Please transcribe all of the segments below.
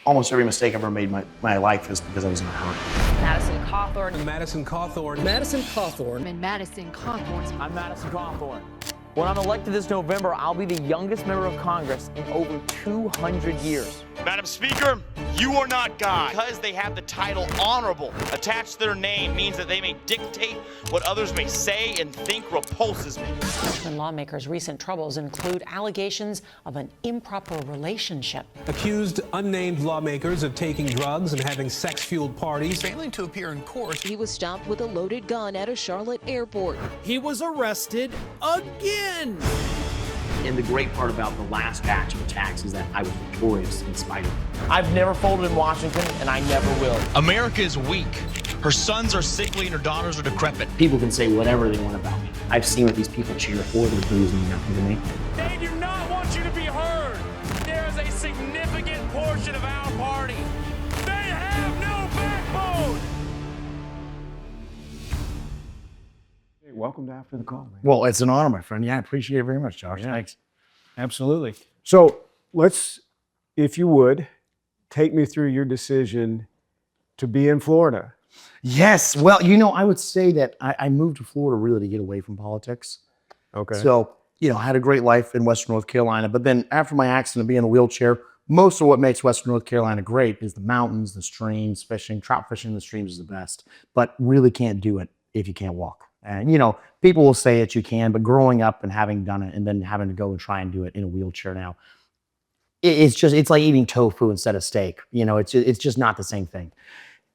Almost every mistake I've ever made in my life is because I was in a hurry. Madison Cawthorn. Madison Cawthorn. Madison Cawthorn. And Madison Cawthorn. I'm Madison Cawthorn. When I'm elected this November, I'll be the youngest member of Congress in over 200 years. Madam Speaker, you are not God. Because they have the title honorable attached to their name means that they may dictate what others may say and think repulses me. Freshman lawmakers' recent troubles include allegations of an improper relationship. Accused unnamed lawmakers of taking drugs and having sex-fueled parties. Failing to appear in court. He was stopped with a loaded gun at a Charlotte airport. He was arrested again. And the great part about the last batch of attacks is that I was victorious in spite of it. I've never folded in Washington, and I never will. America is weak. Her sons are sickly and her daughters are decrepit. People can say whatever they want about me. I've seen what these people cheer for. They're losing nothing to me. They do not want you to be heard. There is a significant portion of our party. They have no backbone. Welcome to After the Call, man. Well, it's an honor, my friend. Yeah, I appreciate it very much, Josh. Yeah. Thanks. Absolutely. So let's, if you would, take me through your decision to be in Florida. Yes. Well, you know, I would say that I moved to Florida really to get away from politics. Okay. So, you know, I had a great life in Western North Carolina, but then after my accident, being in a wheelchair, most of what makes Western North Carolina great is the mountains, the streams, fishing. Trout fishing in the streams is the best, but really can't do it if you can't walk. And, you know, people will say that you can, but growing up and having done it and then having to go and try and do it in a wheelchair now, it's like eating tofu instead of steak. You know, it's just not the same thing.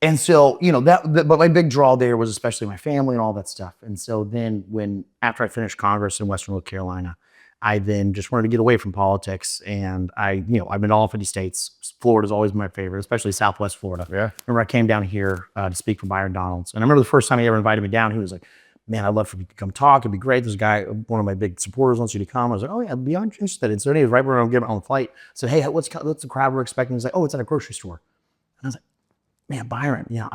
And so, you know, but my big draw there was especially my family and all that stuff. And so then after I finished Congress in Western North Carolina, I then just wanted to get away from politics. And I've been to all 50 states. Florida's always my favorite, especially Southwest Florida. Yeah. Remember I came down here to speak for Byron Donalds. And I remember the first time he ever invited me down, he was like, man, I'd love for you to come talk. It'd be great. This guy, one of my big supporters, wants you to come. I was like, oh yeah, I'd be interested. And so he was right when I'm getting on the flight. I said, hey, what's the crowd we're expecting? He's like, oh, it's at a grocery store. And I was like, man, Byron, you know,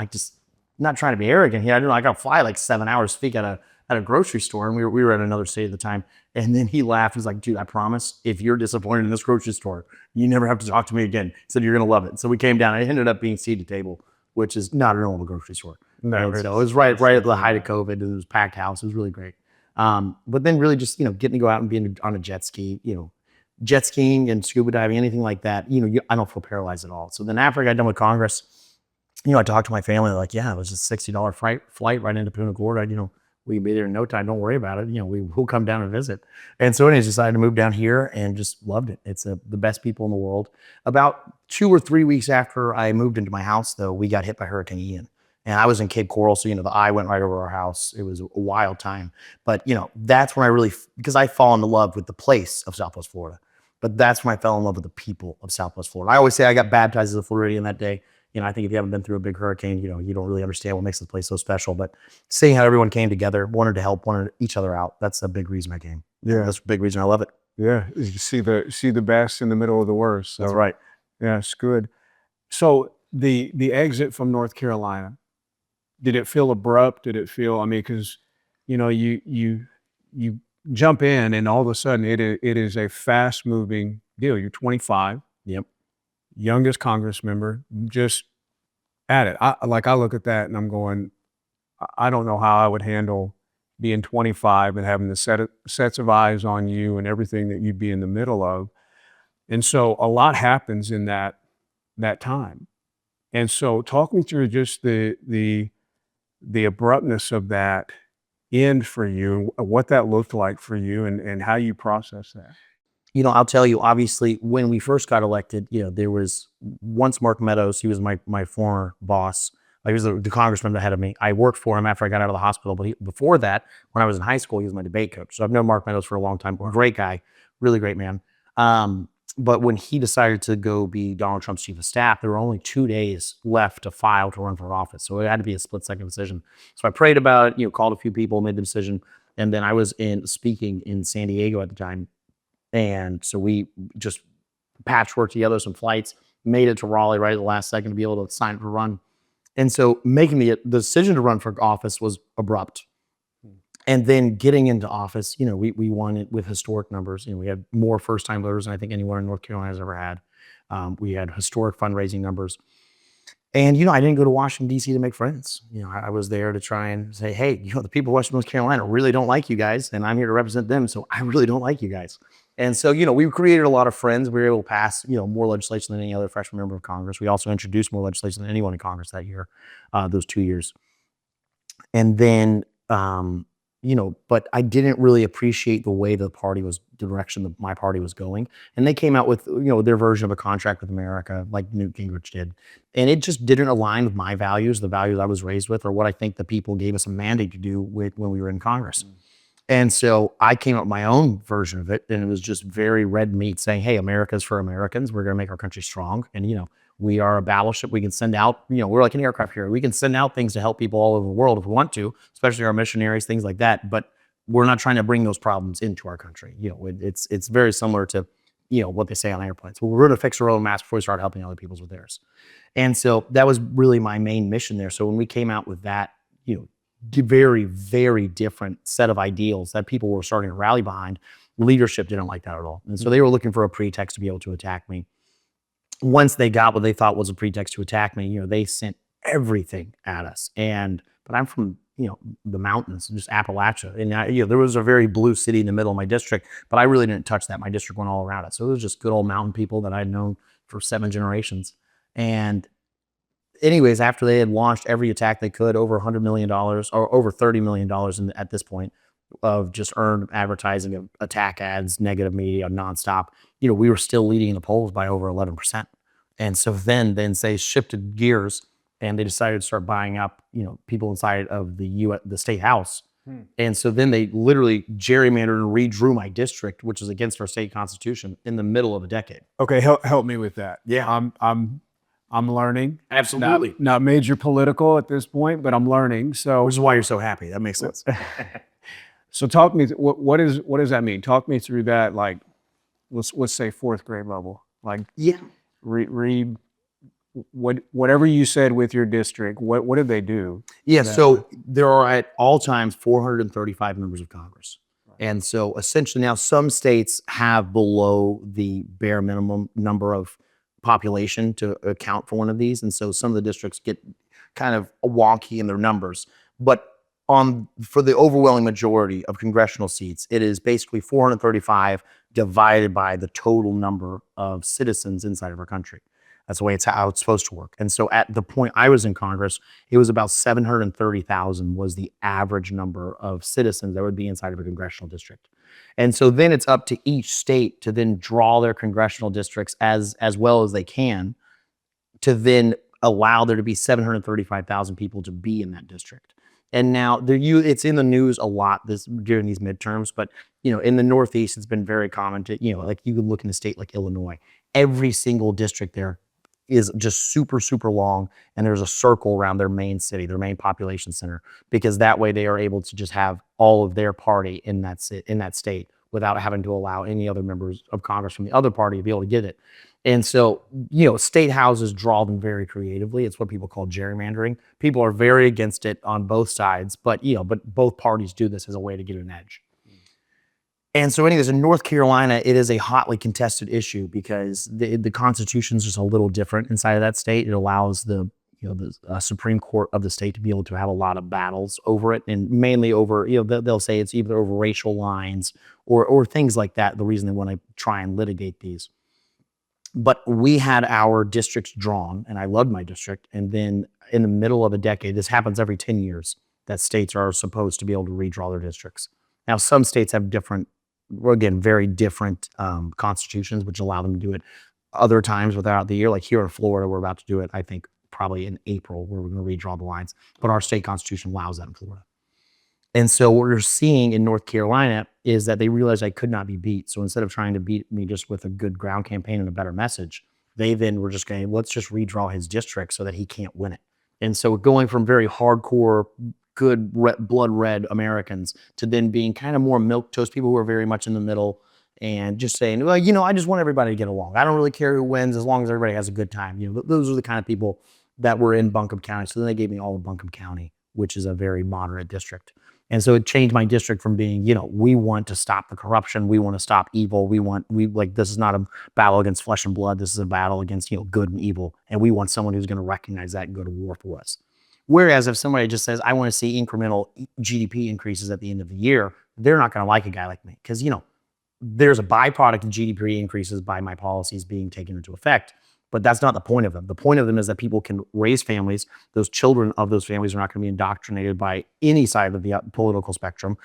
not trying to be arrogant here. I got to fly like 7 hours to speak at a grocery store. And we were at another state at the time. And then he laughed. He's like, dude, I promise, if you're disappointed in this grocery store, you never have to talk to me again. He said, you're going to love it. So we came down. I ended up being seat to table, which is not a normal grocery store. No, so it was right at the height of COVID. And it was a packed house. It was really great. But then really just, you know, getting to go out and being on a jet ski, you know, jet skiing and scuba diving, anything like that, you know, I don't feel paralyzed at all. So then after I got done with Congress, you know, I talked to my family, like, yeah, it was a $60 flight right into Punta Gorda. You know, we can be there in no time. Don't worry about it. You know, we'll come down and visit. And so anyways, decided to move down here and just loved it. It's the best people in the world. About 2 or 3 weeks after I moved into my house, though, we got hit by Hurricane Ian. And I was in Cape Coral, so, you know, the eye went right over our house. It was a wild time. But, you know, that's when because I fall into love with the place of Southwest Florida. But that's when I fell in love with the people of Southwest Florida. I always say I got baptized as a Floridian that day. You know, I think if you haven't been through a big hurricane, you know, you don't really understand what makes this place so special. But seeing how everyone came together, wanted to help, wanted each other out, that's a big reason I came. Yeah. That's a big reason I love it. Yeah. You see the best in the middle of the worst. So. That's right. Yeah, it's good. So the exit from North Carolina, did it feel abrupt? Did it feel, I mean, because, you know, you jump in and all of a sudden it is a fast moving deal. You're 25. Yep. Youngest Congress member, just at it. I look at that and I'm going, I don't know how I would handle being 25 and having the sets of eyes on you and everything that you'd be in the middle of. And so a lot happens in that time. And so talk me through just the abruptness of that end for you, what that looked like for you and how you process that. You know, I'll tell you, obviously, when we first got elected, you know, there was once Mark Meadows, he was my former boss. He was the congressman ahead of me. I worked for him after I got out of the hospital. But before that, when I was in high school, he was my debate coach. So I've known Mark Meadows for a long time. Great guy, really great man. But when he decided to go be Donald Trump's chief of staff, there were only 2 days left to file to run for office. So it had to be a split-second decision. So I prayed about it, you know, called a few people, made the decision. And then I was speaking in San Diego at the time. And so we just patchworked together some flights, made it to Raleigh right at the last second to be able to sign up for run. And so making the decision to run for office was abrupt. And then getting into office, you know, we won it with historic numbers. You know, we had more first-time voters than I think anyone in North Carolina has ever had. We had historic fundraising numbers. And, I didn't go to Washington, D.C. to make friends. I was there to try and say, hey, the people of Western North Carolina really don't like you guys, and I'm here to represent them, so I really don't like you guys. And so, we created a lot of friends. We were able to pass, more legislation than any other freshman member of Congress. We also introduced more legislation than anyone in Congress that year, those 2 years. And then, but I didn't really appreciate the way the direction that my party was going. And they came out with, their version of a contract with America, like Newt Gingrich did. And it just didn't align with my values, the values I was raised with, or what I think the people gave us a mandate to do when we were in Congress. And so I came up with my own version of it, and it was just very red meat saying, hey, America's for Americans. We're going to make our country strong. And, we are a battleship. We can send out, we're like an aircraft carrier. We can send out things to help people all over the world if we want to, especially our missionaries, things like that. But we're not trying to bring those problems into our country. It's very similar to, what they say on airplanes. Well, we're going to fix our own mask before we start helping other people's with theirs. And so that was really my main mission there. So when we came out with that, very, very different set of ideals that people were starting to rally behind, leadership didn't like that at all. And so they were looking for a pretext to be able to attack me. Once they got what they thought was a pretext to attack me, they sent everything at us. But I'm from, the mountains, just Appalachia. And there was a very blue city in the middle of my district, but I really didn't touch that. My district went all around it. So it was just good old mountain people that I'd known for 7 generations. And anyways, after they had launched every attack they could, over $100 million or over $30 million at this point of just earned advertising of attack ads, negative media, nonstop, we were still leading the polls by over 11%. And so then they shifted gears and they decided to start buying up, people inside of the state house. And so then they literally gerrymandered and redrew my district, which is against our state constitution, in the middle of a decade. Okay, help me with that. Yeah. I'm learning. Absolutely. Not major political at this point, but I'm learning. So, which is why you're so happy. That makes sense. So talk me. What does that mean? Talk me through that. Like, let's say 4th grade level. Like, yeah. Read whatever you said with your district. What did they do? Yeah. So there are at all times 435 members of Congress. And so essentially now some states have below the bare minimum number of population to account for one of these. And so some of the districts get kind of wonky in their numbers. But for the overwhelming majority of congressional seats, it is basically 435 divided by the total number of citizens inside of our country. That's the way how it's supposed to work. And so at the point I was in Congress, it was about 730,000 was the average number of citizens that would be inside of a congressional district. And so then it's up to each state to then draw their congressional districts as well as they can to then allow there to be 735,000 people to be in that district. And now it's in the news a lot during these midterms, but in the Northeast, it's been very common to, like you could look in a state like Illinois, every single district there is just super, super long. And there's a circle around their main city, their main population center, because that way they are able to just have all of their party in that state without having to allow any other members of Congress from the other party to be able to get it. And so, state houses draw them very creatively. It's what people call gerrymandering. People are very against it on both sides, but both parties do this as a way to get an edge. And so anyways, in North Carolina, it is a hotly contested issue because the Constitution is just a little different inside of that state. It allows the Supreme Court of the state to be able to have a lot of battles over it, and mainly over, they'll say it's either over racial lines or things like that, the reason they want to try and litigate these. But we had our districts drawn, and I loved my district. And then in the middle of a decade, this happens every 10 years, that states are supposed to be able to redraw their districts. Now, some states have very different constitutions, which allow them to do it other times without the year. Like here in Florida, we're about to do it, I think, probably in April, where we're going to redraw the lines. But our state constitution allows that in Florida. And so what we're seeing in North Carolina is that they realized I could not be beat. So instead of trying to beat me just with a good ground campaign and a better message, they then were just going, let's just redraw his district so that he can't win it. And so going from very hardcore, good blood red Americans to then being kind of more milquetoast people who are very much in the middle and just saying, well, I just want everybody to get along. I don't really care who wins as long as everybody has a good time. Those are the kind of people that were in Buncombe County. So then they gave me all of Buncombe County, which is a very moderate district. And so it changed my district from being, we want to stop the corruption, we want to stop evil, this is not a battle against flesh and blood, this is a battle against, good and evil. And we want someone who's going to recognize that and go to war for us. Whereas if somebody just says, I want to see incremental GDP increases at the end of the year, they're not going to like a guy like me. Because, there's a byproduct of GDP increases by my policies being taken into effect. But that's not the point of them. The point of them is that people can raise families. Those children of those families are not going to be indoctrinated by any side of the political spectrum.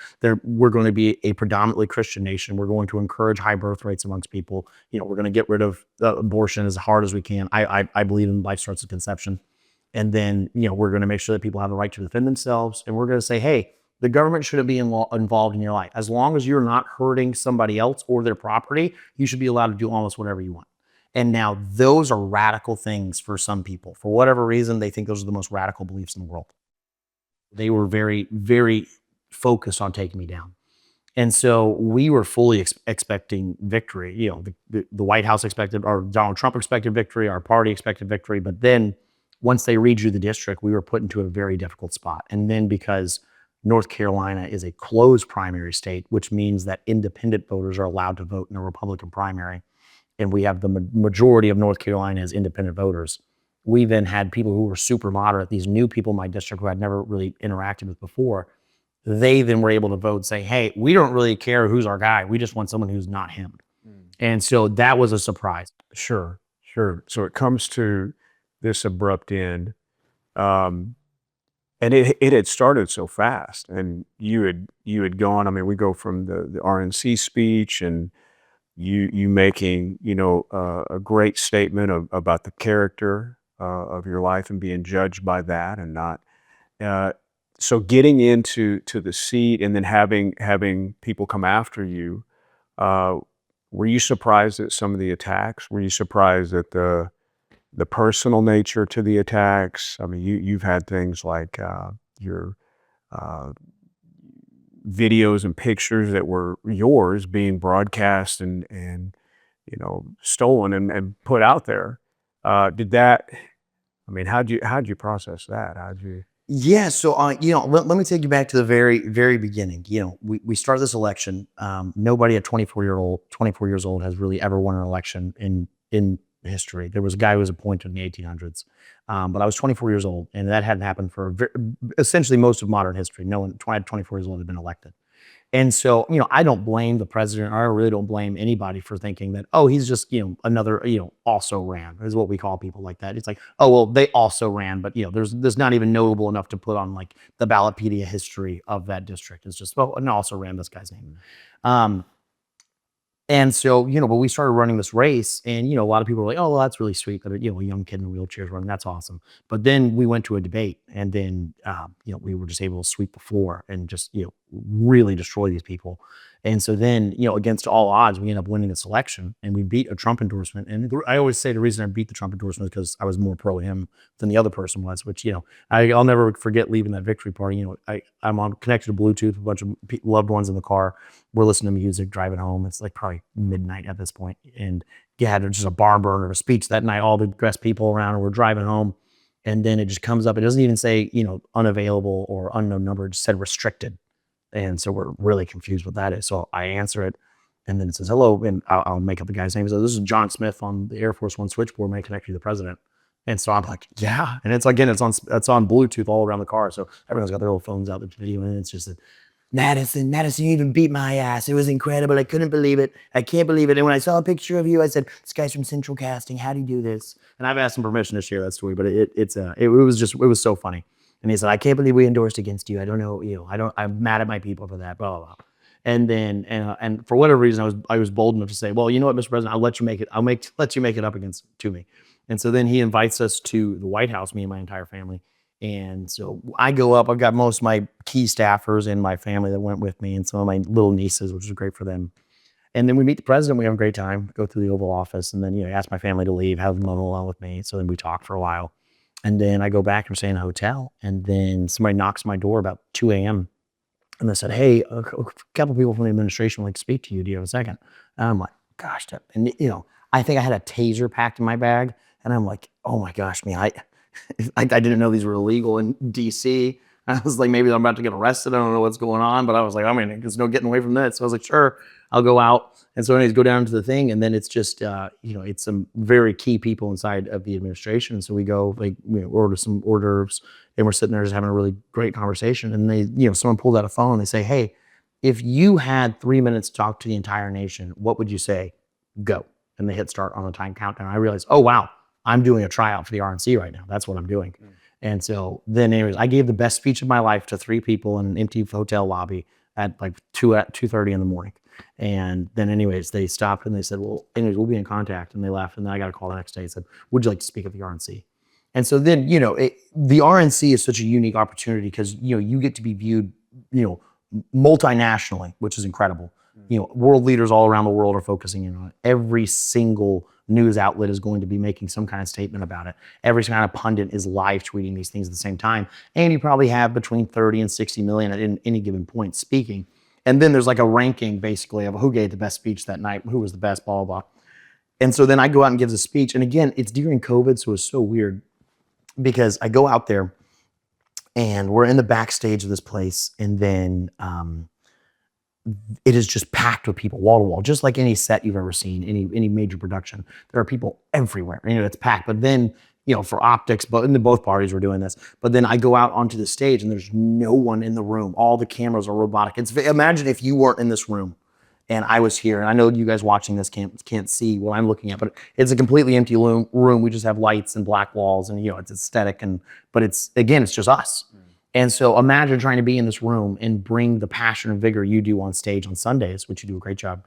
We're going to be a predominantly Christian nation. We're going to encourage high birth rates amongst people. We're going to get rid of abortion as hard as we can. I believe in life starts at conception. And then, we're going to make sure that people have the right to defend themselves. And we're going to say, hey, the government shouldn't be involved in your life. As long as you're not hurting somebody else or their property, you should be allowed to do almost whatever you want. And now those are radical things for some people. For whatever reason, they think those are the most radical beliefs in the world. They were very, very focused on taking me down. And so we were fully expecting victory. The White House expected, or Donald Trump expected victory, our party expected victory. But then once they redrew the district, we were put into a very difficult spot. And then because North Carolina is a closed primary state, which means that independent voters are allowed to vote in a Republican primary, and we have the majority of North Carolina as independent voters. We then had people who were super moderate, these new people in my district who I'd never really interacted with before. They then were able to vote and say, hey, we don't really care who's our guy. We just want someone who's not him. And so that was a surprise. Sure. So it comes to this abrupt end. And it had started so fast, and you had gone. I mean, we go from the RNC speech and you making a great statement about the character of your life and being judged by that, and not. So getting into the seat and then having people come after you. Were you surprised at some of the attacks? Were you surprised at the personal nature to the attacks? I mean, you've had things like your videos and pictures that were yours being broadcast and stolen and put out there. Did that? I mean, how'd you process that? How'd you? Yeah, so let me take you back to the very, very beginning. We started this election. Nobody at 24 years old has really ever won an election in history. There was a guy who was appointed in the 1800s, but I was 24 years old, and that hadn't happened for essentially most of modern history. No one at 24 years old had been elected. And so, I don't blame the president, or I really don't blame anybody for thinking that, oh, he's just, another, also ran, is what we call people like that. It's like, oh, well, they also ran, but, there's not even notable enough to put on like the Ballotpedia history of that district. It's just, well, and also ran this guy's name. And so, but we started running this race, and, a lot of people were like, oh, well, that's really sweet that, a young kid in wheelchairs running. That's awesome. But then we went to a debate, and then, we were just able to sweep the floor and just, really destroy these people. And so then, against all odds, we ended up winning this election, and we beat a Trump endorsement. And I always say the reason I beat the Trump endorsement is because I was more pro him than the other person was, which, I'll never forget leaving that victory party. I'm connected to Bluetooth, a bunch of loved ones in the car. We're listening to music, driving home. It's like probably midnight at this point. And had just a barn burner of a speech that night, all the best people around, and we're driving home. And then it just comes up. It doesn't even say, unavailable or unknown number. It just said restricted. And so we're really confused what that is. So I answer it, and then it says, hello, and I'll make up the guy's name. So this is John Smith on the Air Force One switchboard. May I connect you to the president? And so I'm like, yeah. And it's on Bluetooth all around the car. So everyone's got their little phones out, the video, and it's just Madison, you even beat my ass. It was incredible. I couldn't believe it. I can't believe it. And when I saw a picture of you, I said, this guy's from Central Casting. How do you do this? And I've asked him permission to share that story, but it was so funny. And he said, I can't believe we endorsed against you. I don't know, I'm mad at my people for that, blah, blah, blah. And then, and for whatever reason, I was bold enough to say, well, you know what, Mr. President, I'll let you make it. Let you make it up to me. And so then he invites us to the White House, me and my entire family. And so I go up, I've got most of my key staffers in my family that went with me, and some of my little nieces, which was great for them. And then we meet the president, we have a great time, go through the Oval Office, and then, ask my family to leave, have them alone with me. So then we talk for a while. And then I go back and stay in a hotel, and then somebody knocks on my door about 2 a.m. and they said, hey, a couple people from the administration would like to speak to you. Do you have a second? And I'm like, gosh, and I think I had a taser packed in my bag, and I'm like, oh my gosh, I didn't know these were illegal in DC. I was like, maybe I'm about to get arrested. I don't know what's going on, but I was like, I mean, there's no getting away from this. So I was like, sure, I'll go out. And so anyways, go down to the thing, and then it's just, it's some very key people inside of the administration. And so we go, like, order some hors d'oeuvres, and we're sitting there just having a really great conversation. And they, someone pulled out a phone, and they say, hey, if you had 3 minutes to talk to the entire nation, what would you say? Go. And they hit start on the time countdown. I realized, oh, wow, I'm doing a tryout for the RNC right now. That's what I'm doing. And so then anyways, I gave the best speech of my life to 3 people in an empty hotel lobby at like 2:30 in the morning. And then anyways, they stopped and they said, well, anyways, we'll be in contact. And they left. And then I got a call the next day and said, would you like to speak at the RNC? And so then, the RNC is such a unique opportunity because, you get to be viewed, multinationally, which is incredible. World leaders all around the world are focusing in on it. Every single news outlet is going to be making some kind of statement about it. Every kind of pundit is live tweeting these things at the same time. And you probably have between 30 and 60 million at any given point speaking. And then there's like a ranking basically of who gave the best speech that night, who was the best, blah, blah, blah. And so then I go out and give a speech. And again, it's during COVID, so it's so weird because I go out there and we're in the backstage of this place. And then it is just packed with people wall to wall, just like any set you've ever seen, any major production. There are people everywhere. It's packed. But then, for optics, but in both parties were doing this. But then I go out onto the stage and there's no one in the room. All the cameras are robotic. Imagine if you weren't in this room and I was here. And I know you guys watching this can't see what I'm looking at, but it's a completely empty room. We just have lights and black walls, and it's aesthetic. But it's just us. And so imagine trying to be in this room and bring the passion and vigor you do on stage on Sundays, which you do a great job,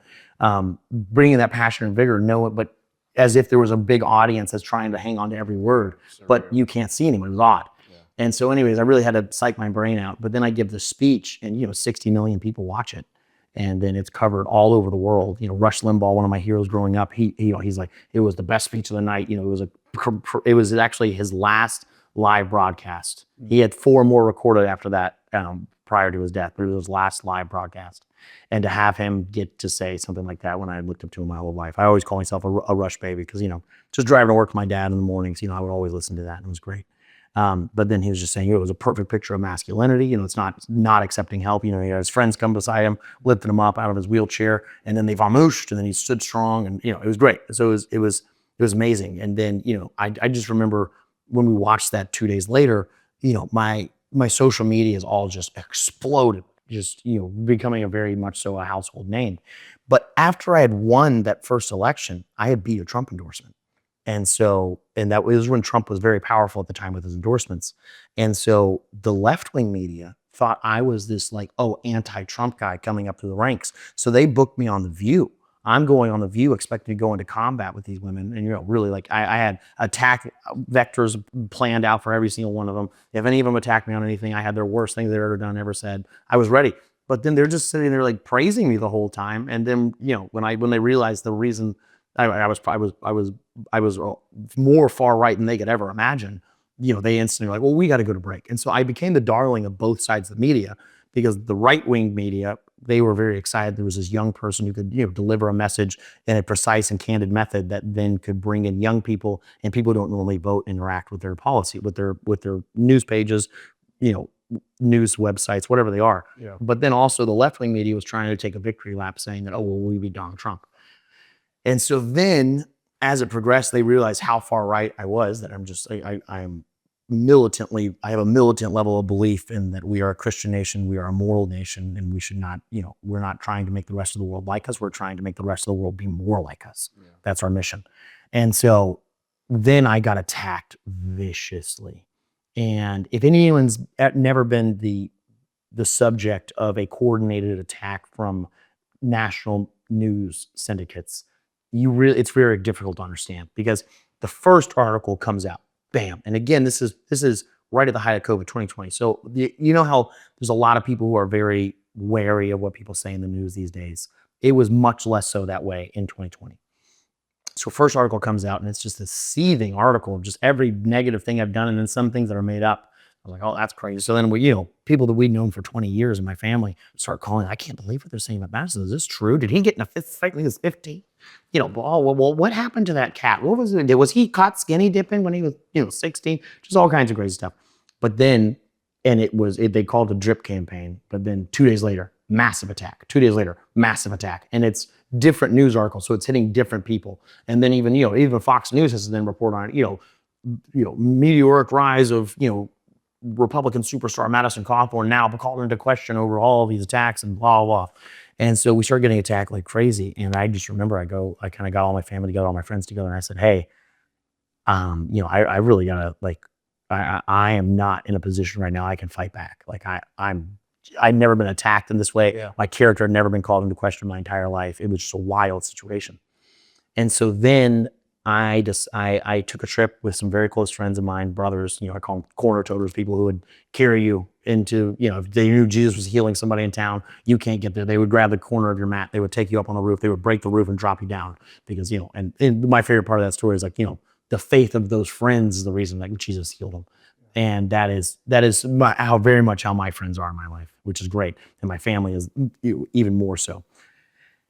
bringing that passion and vigor, but as if there was a big audience that's trying to hang on to every word, but you can't see anyone. It was odd. Yeah. And so anyways, I really had to psych my brain out. But then I give the speech and, 60 million people watch it. And then it's covered all over the world. Rush Limbaugh, one of my heroes growing up, he's like, it was the best speech of the night. It was actually his last live broadcast. He had 4 more recorded after that prior to his death, but it was his last live broadcast. And to have him get to say something like that when I looked up to him my whole life, I always call myself a Rush baby because, just driving to work with my dad in the mornings, I would always listen to that and it was great. But then he was just saying, it was a perfect picture of masculinity. It's not accepting help. He had his friends come beside him, lifted him up out of his wheelchair, and then they vamooshed, and then he stood strong, and it was great. So it was amazing. And then I just remember when we watched that 2 days later, my social media is all just exploded, just becoming a very much so a household name. But after I had won that first election, I had beat a Trump endorsement. And that was when Trump was very powerful at the time with his endorsements. And so the left-wing media thought I was this anti-Trump guy coming up through the ranks. So they booked me on The View. I'm going on The View expecting to go into combat with these women. And, really I had attack vectors planned out for every single one of them. If any of them attacked me on anything, I had their worst things they've ever done, ever said. I was ready. But then they're just sitting there like praising me the whole time. And then, when they realized the reason I was more far right than they could ever imagine, they instantly were like, well, we got to go to break. And so I became the darling of both sides of the media because the right-wing media, they were very excited. There was this young person who could, deliver a message in a precise and candid method that then could bring in young people and people who don't normally vote, interact with their policy, with their news pages, news websites, whatever they are. Yeah. But then also the left-wing media was trying to take a victory lap saying that, we beat Donald Trump. And so then as it progressed, they realized how far right I was, that I have a militant level of belief in that we are a Christian nation, we are a moral nation, and we should not, we're not trying to make the rest of the world like us, we're trying to make the rest of the world be more like us. Yeah. That's our mission. And so then I got attacked viciously. And if anyone's never been the subject of a coordinated attack from national news syndicates, it's very difficult to understand because the first article comes out, bam. And again, this is right at the height of COVID 2020. So you know how there's a lot of people who are very wary of what people say in the news these days. It was much less so that way in 2020. So first article comes out and it's just a seething article of just every negative thing I've done and then some things that are made up. I was like, oh, that's crazy. So then people that we'd known for 20 years in my family start calling, I can't believe what they're saying about Madison. Is this true? Did he get in a fist fight when he was 50? Well, what happened to that cat? What was it? Was he caught skinny dipping when he was, 16? Just all kinds of crazy stuff. But then And they called it a drip campaign, but then 2 days later, massive attack. 2 days later, massive attack. And it's different news articles, so it's hitting different people. And then even Fox News has to then report on, meteoric rise of, Republican superstar Madison Cawthorn now called into question over all of these attacks and blah, blah, blah. And so we started getting attacked like crazy. And I just remember I kind of got all my family together, all my friends together, and I said, hey, I really gotta, like, I am not in a position right now I can fight back. Like I've never been attacked in this way. Yeah. My character had never been called into question my entire life. It was just a wild situation. And so then I took a trip with some very close friends of mine, brothers, I call them corner toters, people who would carry you into, if they knew Jesus was healing somebody in town, you can't get there. They would grab the corner of your mat. They would take you up on the roof. They would break the roof and drop you down because, and my favorite part of that story is like, the faith of those friends is the reason like Jesus healed them. And that is very much how my friends are in my life, which is great. And my family is even more so.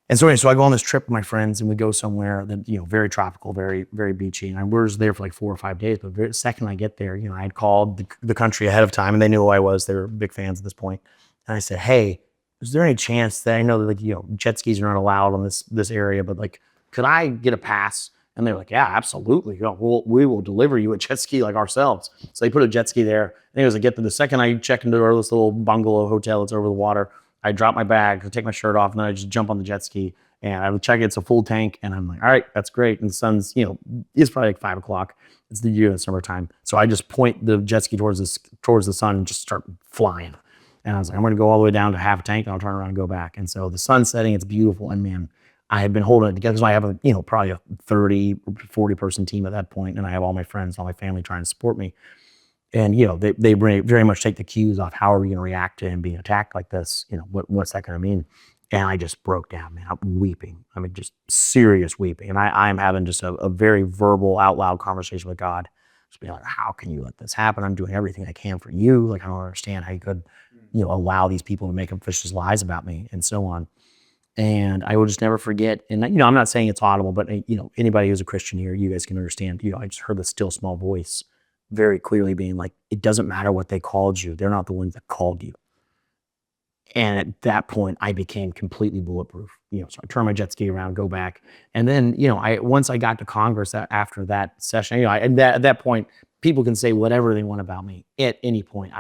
And so anyway, so I go on this trip with my friends and we go somewhere that, very tropical, very, very beachy. And we're just there for like 4 or 5 days. But the second I get there, I had called the country ahead of time and they knew who I was. They were big fans at this point. And I said, hey, is there any chance that I know that, jet skis are not allowed on this area, but like, could I get a pass? And they were like, yeah, absolutely. We will deliver you a jet ski like ourselves. So they put a jet ski there. And it was the second I check into this little bungalow hotel that's over the water, I drop my bag, I take my shirt off, and then I just jump on the jet ski. And I would check it's a full tank. And I'm like, all right, that's great. And the sun's, it's probably like 5 o'clock. It's the summertime. So I just point the jet ski towards the sun and just start flying. And I was like, I'm going to go all the way down to half a tank and I'll turn around and go back. And so the sun's setting, it's beautiful. And man, I had been holding it together because I have probably a 30, 40 person team at that point, and I have all my friends, all my family trying to support me. And they very much take the cues off how are we going to react to him being attacked like this? What's that going to mean? And I just broke down, man. I'm weeping. I mean, just serious weeping. And I'm having just a very verbal, out loud conversation with God. Just being like, how can you let this happen? I'm doing everything I can for you. Like, I don't understand how you could, allow these people to make up vicious lies about me and so on. And I will just never forget. And I'm not saying it's audible, but anybody who's a Christian here, you guys can understand. I just heard the still small voice very clearly being like, it doesn't matter what they called you. They're not the ones that called you. And at that point, I became completely bulletproof. So I turn my jet ski around, go back, and then once I got to Congress after that session, at that point, people can say whatever they want about me at any point.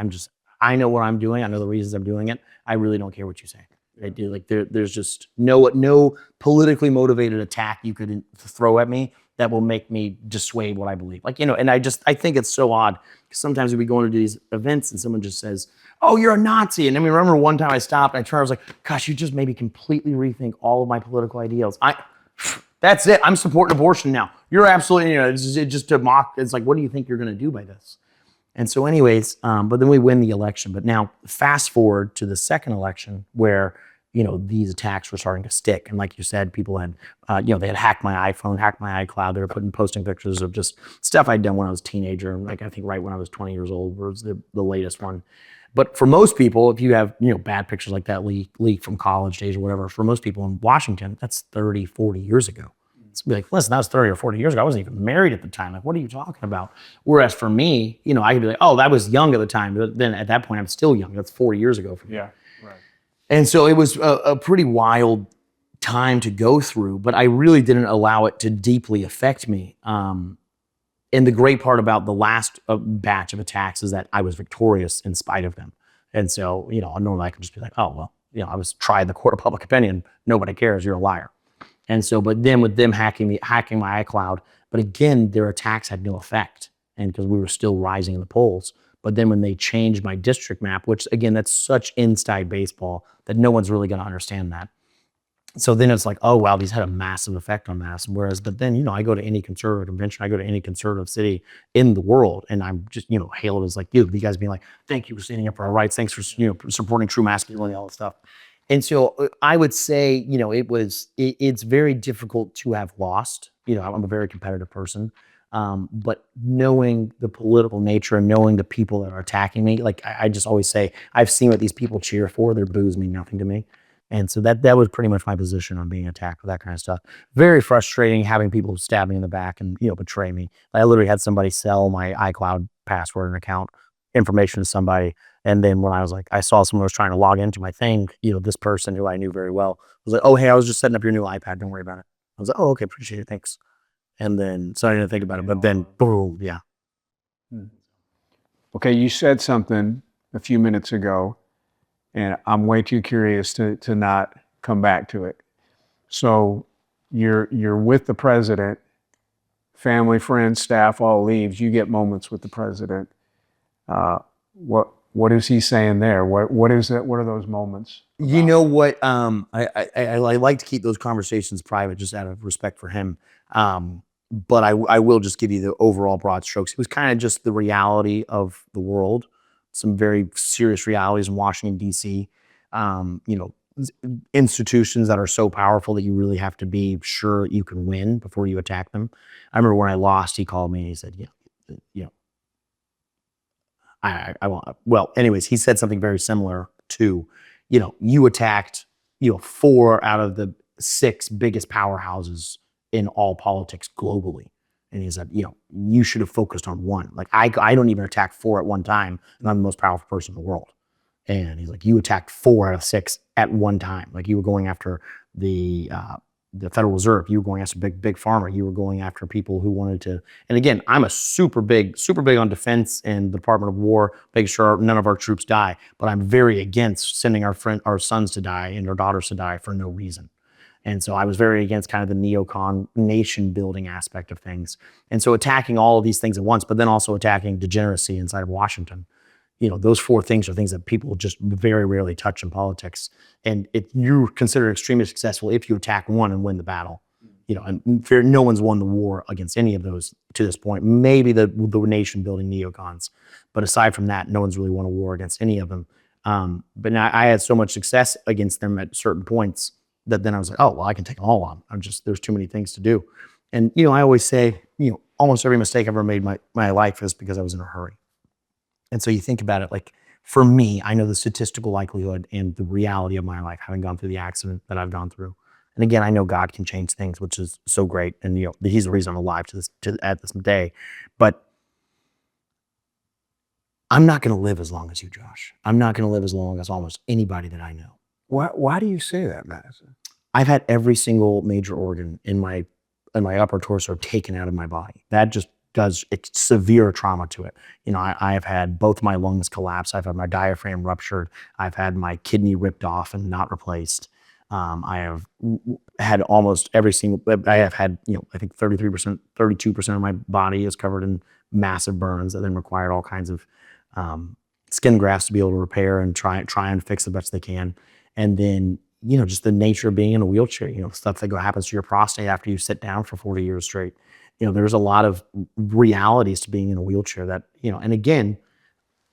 I know what I'm doing. I know the reasons I'm doing it. I really don't care what you say. I do. Like there's just no politically motivated attack you could throw at me that will make me dissuade what I believe. Like, and I think it's so odd because sometimes we go into these events and someone just says, oh, you're a Nazi. And I mean, remember one time I stopped and I turned, I was like, gosh, you just made me completely rethink all of my political ideals. That's it. I'm supporting abortion now. You're absolutely, it's just to mock. It's like, what do you think you're going to do by this? And so anyways, but then we win the election. But now fast forward to the second election where, these attacks were starting to stick. And like you said, people had, they had hacked my iPhone, hacked my iCloud. They were posting pictures of just stuff I'd done when I was a teenager. Like I think right when I was 20 years old was the latest one. But for most people, if you have, bad pictures like that leaked from college days or whatever, for most people in Washington, that's 30, 40 years ago. It's like, listen, that was 30 or 40 years ago. I wasn't even married at the time. Like, what are you talking about? Whereas for me, I could be like, oh, that was young at the time. But then at that point, I'm still young. That's 4 years ago for me. Yeah, right. And so it was a pretty wild time to go through, but I really didn't allow it to deeply affect me. And the great part about the last batch of attacks is that I was victorious in spite of them. And so, normally I could just be like, oh, well, I was tried in the court of public opinion. Nobody cares. You're a liar. And so, but then with them hacking my iCloud, but again, their attacks had no effect. And because we were still rising in the polls. But then when they changed my district map, which again, that's such inside baseball that no one's really going to understand that. So then it's like, oh, wow, these had a massive effect on Madison. But then, I go to any conservative convention, I go to any conservative city in the world, and I'm just, hailed as like, you guys being like, thank you for standing up for our rights. Thanks for, supporting true masculinity, all that stuff. And so I would say, it's very difficult to have lost. I'm a very competitive person. But knowing the political nature and knowing the people that are attacking me, like I just always say, I've seen what these people cheer for. Their boos mean nothing to me. And so that was pretty much my position on being attacked with that kind of stuff. Very frustrating having people stab me in the back and, betray me. I literally had somebody sell my iCloud password and account information to somebody. And then when I was like, I saw someone was trying to log into my thing, this person who I knew very well was like, oh, hey, I was just setting up your new iPad. Don't worry about it. I was like, oh, okay, appreciate it. Thanks. And then, so I didn't think about it, but then boom, yeah. Okay, you said something a few minutes ago, and I'm way too curious to not come back to it. So you're with the president, family, friends, staff, all leaves. You get moments with the president. What is he saying there? What is it? What are those moments? You know what? I like to keep those conversations private, just out of respect for him. But I will just give you the overall broad strokes. It was kind of just the reality of the world, some very serious realities in Washington, D.C. Institutions that are so powerful that you really have to be sure you can win before you attack them. I remember when I lost, he called me and he said, I won't. Well, anyways, he said something very similar to, you attacked, 4 out of the 6 biggest powerhouses in all politics globally. And he said, you should have focused on 1. Like, I don't even attack 4 at one time, and I'm the most powerful person in the world. And he's like, you attacked 4 out of 6 at one time. Like, you were going after the Federal Reserve, you were going after big pharma, you were going after people who wanted to. And again, I'm a super big on defense and the Department of War, making sure none of our troops die. But I'm very against sending our sons to die and our daughters to die for no reason. And so I was very against kind of the neocon nation building aspect of things. And so attacking all of these things at once, but then also attacking degeneracy inside of Washington. Those 4 things are things that people just very rarely touch in politics. And if you're considered extremely successful if you attack one and win the battle, and no one's won the war against any of those to this point. Maybe the nation building neocons, but aside from that, no one's really won a war against any of them. But now I had so much success against them at certain points that then I was like, oh, well, I can take them all on. There's too many things to do. And, I always say, almost every mistake I've ever made in my life is because I was in a hurry. And so you think about it, like, for me, I know the statistical likelihood and the reality of my life, having gone through the accident that I've gone through. And again, I know God can change things, which is so great. And, he's the reason I'm alive at this day. But I'm not going to live as long as you, Josh. I'm not going to live as long as almost anybody that I know. Why do you say that, Madison? I've had every single major organ in my upper torso taken out of my body. That just does severe trauma to it. I have had both my lungs collapse. I've had my diaphragm ruptured. I've had my kidney ripped off and not replaced. I have had almost every single, I have had, I think 33%, 32% of my body is covered in massive burns that then required all kinds of skin grafts to be able to repair and try and fix the best they can. And then, just the nature of being in a wheelchair, stuff that happens to your prostate after you sit down for 40 years straight. There's a lot of realities to being in a wheelchair that, and again,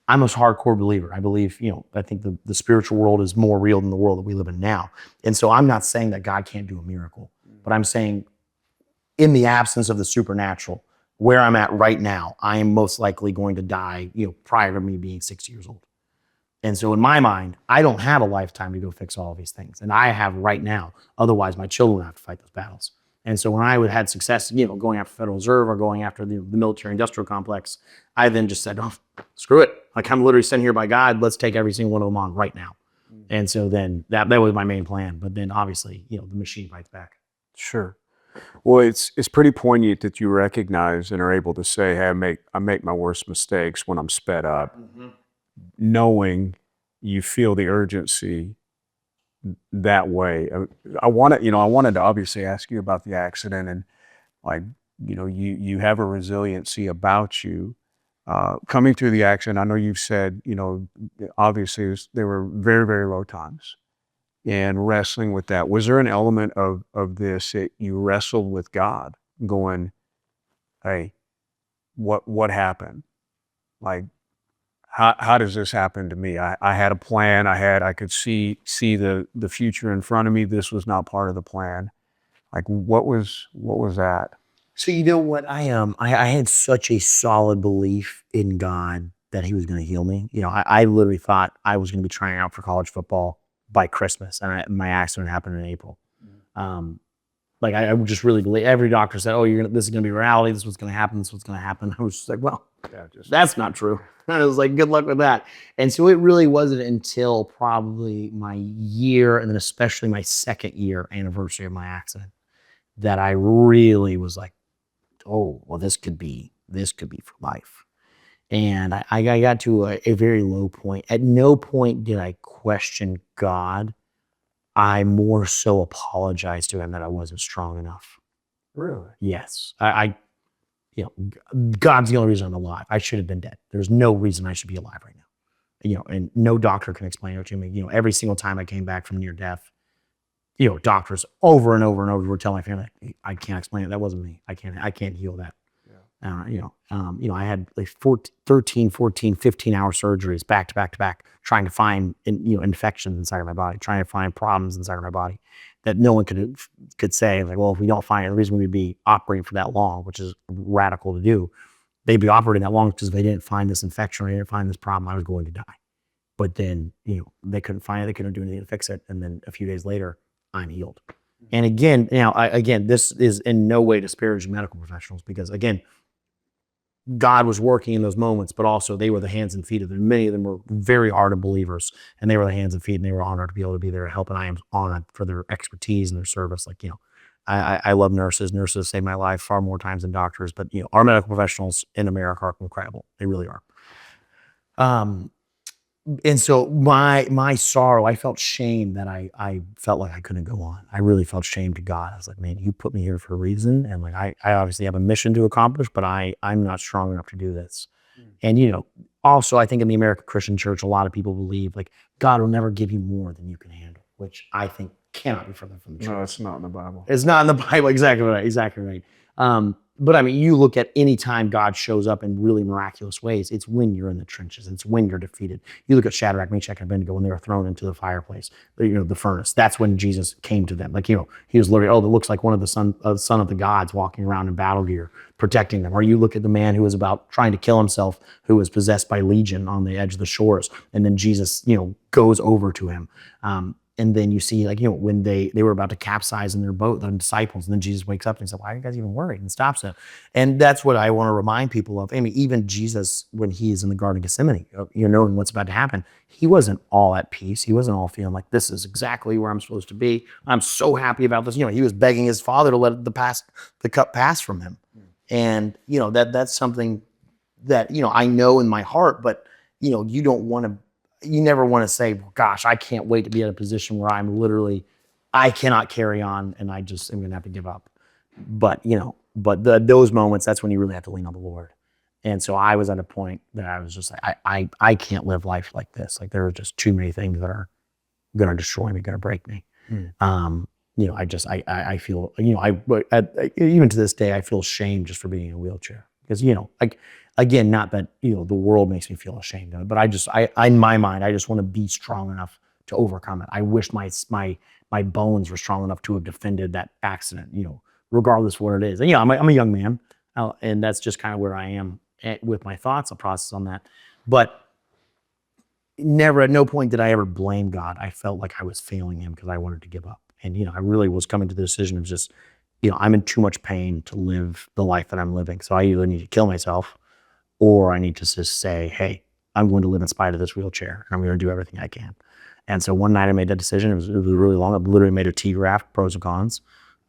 I'm a hardcore believer. I believe, I think the spiritual world is more real than the world that we live in now. And so I'm not saying that God can't do a miracle, but I'm saying in the absence of the supernatural, where I'm at right now, I am most likely going to die, prior to me being 6 years old. And so in my mind, I don't have a lifetime to go fix all of these things. And I have right now. Otherwise, my children have to fight those battles. And so when I had success, going after Federal Reserve or going after the military industrial complex, I then just said, oh, screw it. Like, I'm literally sent here by God. Let's take every single one of them on right now. And so then that was my main plan. But then obviously, the machine fights back. Sure. Well, it's pretty poignant that you recognize and are able to say, hey, I make my worst mistakes when I'm sped up. Mm-hmm. Knowing you feel the urgency that way. I wanted to obviously ask you about the accident and you have a resiliency about you. Coming through the accident, I know you've said, obviously there were very, very low times and wrestling with that. Was there an element of this that you wrestled with God going, hey, what happened? Like, how does this happen to me? I had a plan. I could see the future in front of me. This was not part of the plan. Like, what was that? So you know what? I had such a solid belief in God that He was going to heal me. I literally thought I was going to be trying out for college football by Christmas, and my accident happened in April. Like I would just really believe every doctor said, oh, this is gonna be reality, this is what's gonna happen, this is what's gonna happen. I was just like, well, that's not true. I was like, good luck with that. And so it really wasn't until probably my year, and then especially my second year anniversary of my accident, that I really was like, oh, well, this could be for life. And I got to a very low point. At no point did I question God. I more so apologized to him that I wasn't strong enough. Really? Yes. God's the only reason I'm alive. I should have been dead. There's no reason I should be alive right now. And no doctor can explain it to me. Every single time I came back from near death, doctors over and over and over were telling my family, I can't explain it. That wasn't me. I can't heal that. I had like 13, 14, 15-hour surgeries back to back to back, trying to find infections inside of my body, trying to find problems inside of my body that no one could say, like, well, if we don't find it, the reason we'd be operating for that long, which is radical to do, they'd be operating that long because if they didn't find this infection or they didn't find this problem, I was going to die. But then, they couldn't find it, they couldn't do anything to fix it, and then a few days later, I'm healed. And again, this is in no way disparaging medical professionals, because again, God was working in those moments, but also they were the hands and feet of them. Many of them were very ardent believers, and they were the hands and feet, and they were honored to be able to be there to help. And I am honored for their expertise and their service. Like, I love nurses. Nurses save my life far more times than doctors, but our medical professionals in America are incredible. They really are. And so my sorrow, I felt shame that I felt like I couldn't go on. I really felt shame to God. I was like, man, you put me here for a reason. And like, I obviously have a mission to accomplish, but I'm not strong enough to do this. And, also I think in the American Christian church, a lot of people believe like God will never give you more than you can handle, which I think cannot be further from the truth. No, it's not in the Bible. It's not in the Bible. Exactly right. Exactly right. But I mean, you look at any time God shows up in really miraculous ways, it's when you're in the trenches. It's when you're defeated. You look at Shadrach, Meshach, and Abednego when they were thrown into the fireplace, the furnace. That's when Jesus came to them. Like, he was literally, that looks like one of the son of the gods walking around in battle gear, protecting them. Or you look at the man who was about trying to kill himself, who was possessed by legion on the edge of the shores. And then Jesus, goes over to him. And then you see, like, when they were about to capsize in their boat, the disciples, and then Jesus wakes up and says, why are you guys even worried? And stops them. And that's what I want to remind people of. I mean, even Jesus, when he is in the Garden of Gethsemane, knowing what's about to happen, he wasn't all at peace. He wasn't all feeling like, this is exactly where I'm supposed to be. I'm so happy about this. He was begging his Father to let the cup pass from him. And, that's something that, I know in my heart, but, you never want to say, well, gosh, I can't wait to be in a position where I cannot carry on and I just am going to have to give up. But, those moments, that's when you really have to lean on the Lord. And so I was at a point that I was just like, I can't live life like this. Like, there are just too many things that are going to destroy me, going to break me. I feel, even to this day, I feel shame just for being in a wheelchair. Because, again, not that, the world makes me feel ashamed of it, but I in my mind, I just want to be strong enough to overcome it. I wish my bones were strong enough to have defended that accident, regardless of what it is. And, I'm a young man, and that's just kind of where I am with my thoughts and process on that. But never, at no point did I ever blame God. I felt like I was failing him because I wanted to give up. And, I really was coming to the decision of just, I'm in too much pain to live the life that I'm living. So I either need to kill myself, or I need to just say, hey, I'm going to live in spite of this wheelchair, and I'm going to do everything I can. And so one night I made that decision. It was really long. I literally made a T-graph, pros and cons.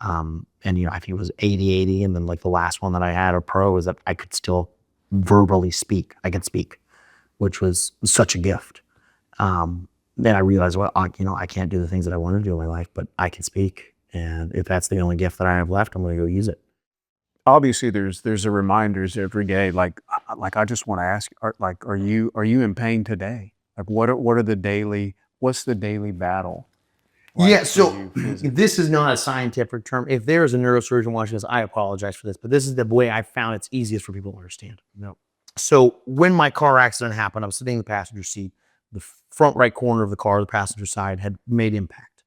And, I think it was 80-80. And then like the last one that I had, a pro, is that I could still verbally speak. I could speak, which was such a gift. Then I realized, well, I can't do the things that I want to do in my life, but I can speak. And if that's the only gift that I have left, I'm going to go use it. Obviously, there's a reminders every day. Like I just want to ask, are you in pain today? Like, what's the daily battle? Yeah, so this is not a scientific term. If there is a neurosurgeon watching this, I apologize for this, but this is the way I found it's easiest for people to understand. No. So when my car accident happened, I was sitting in the passenger seat. The front right corner of the car, the passenger side, had made impact.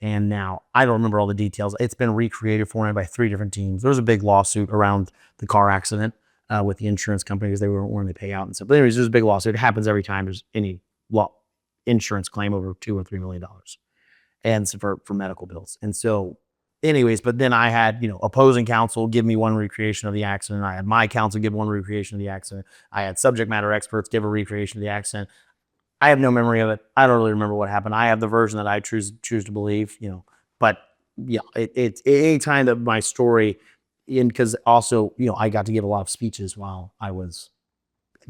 And now, I don't remember all the details. It's been recreated for me by 3 different teams. There was a big lawsuit around the car accident with the insurance company because they weren't willing to pay out and stuff. But anyways, there's a big lawsuit. It happens every time there's any insurance claim over $2 or $3 million. And so for medical bills. And so anyways, but then I had, opposing counsel give me one recreation of the accident. I had my counsel give one recreation of the accident. I had subject matter experts give a recreation of the accident. I have no memory of it. I don't really remember what happened. I have the version that I choose to believe, but yeah, it's any time of my story, because also, I got to give a lot of speeches while I was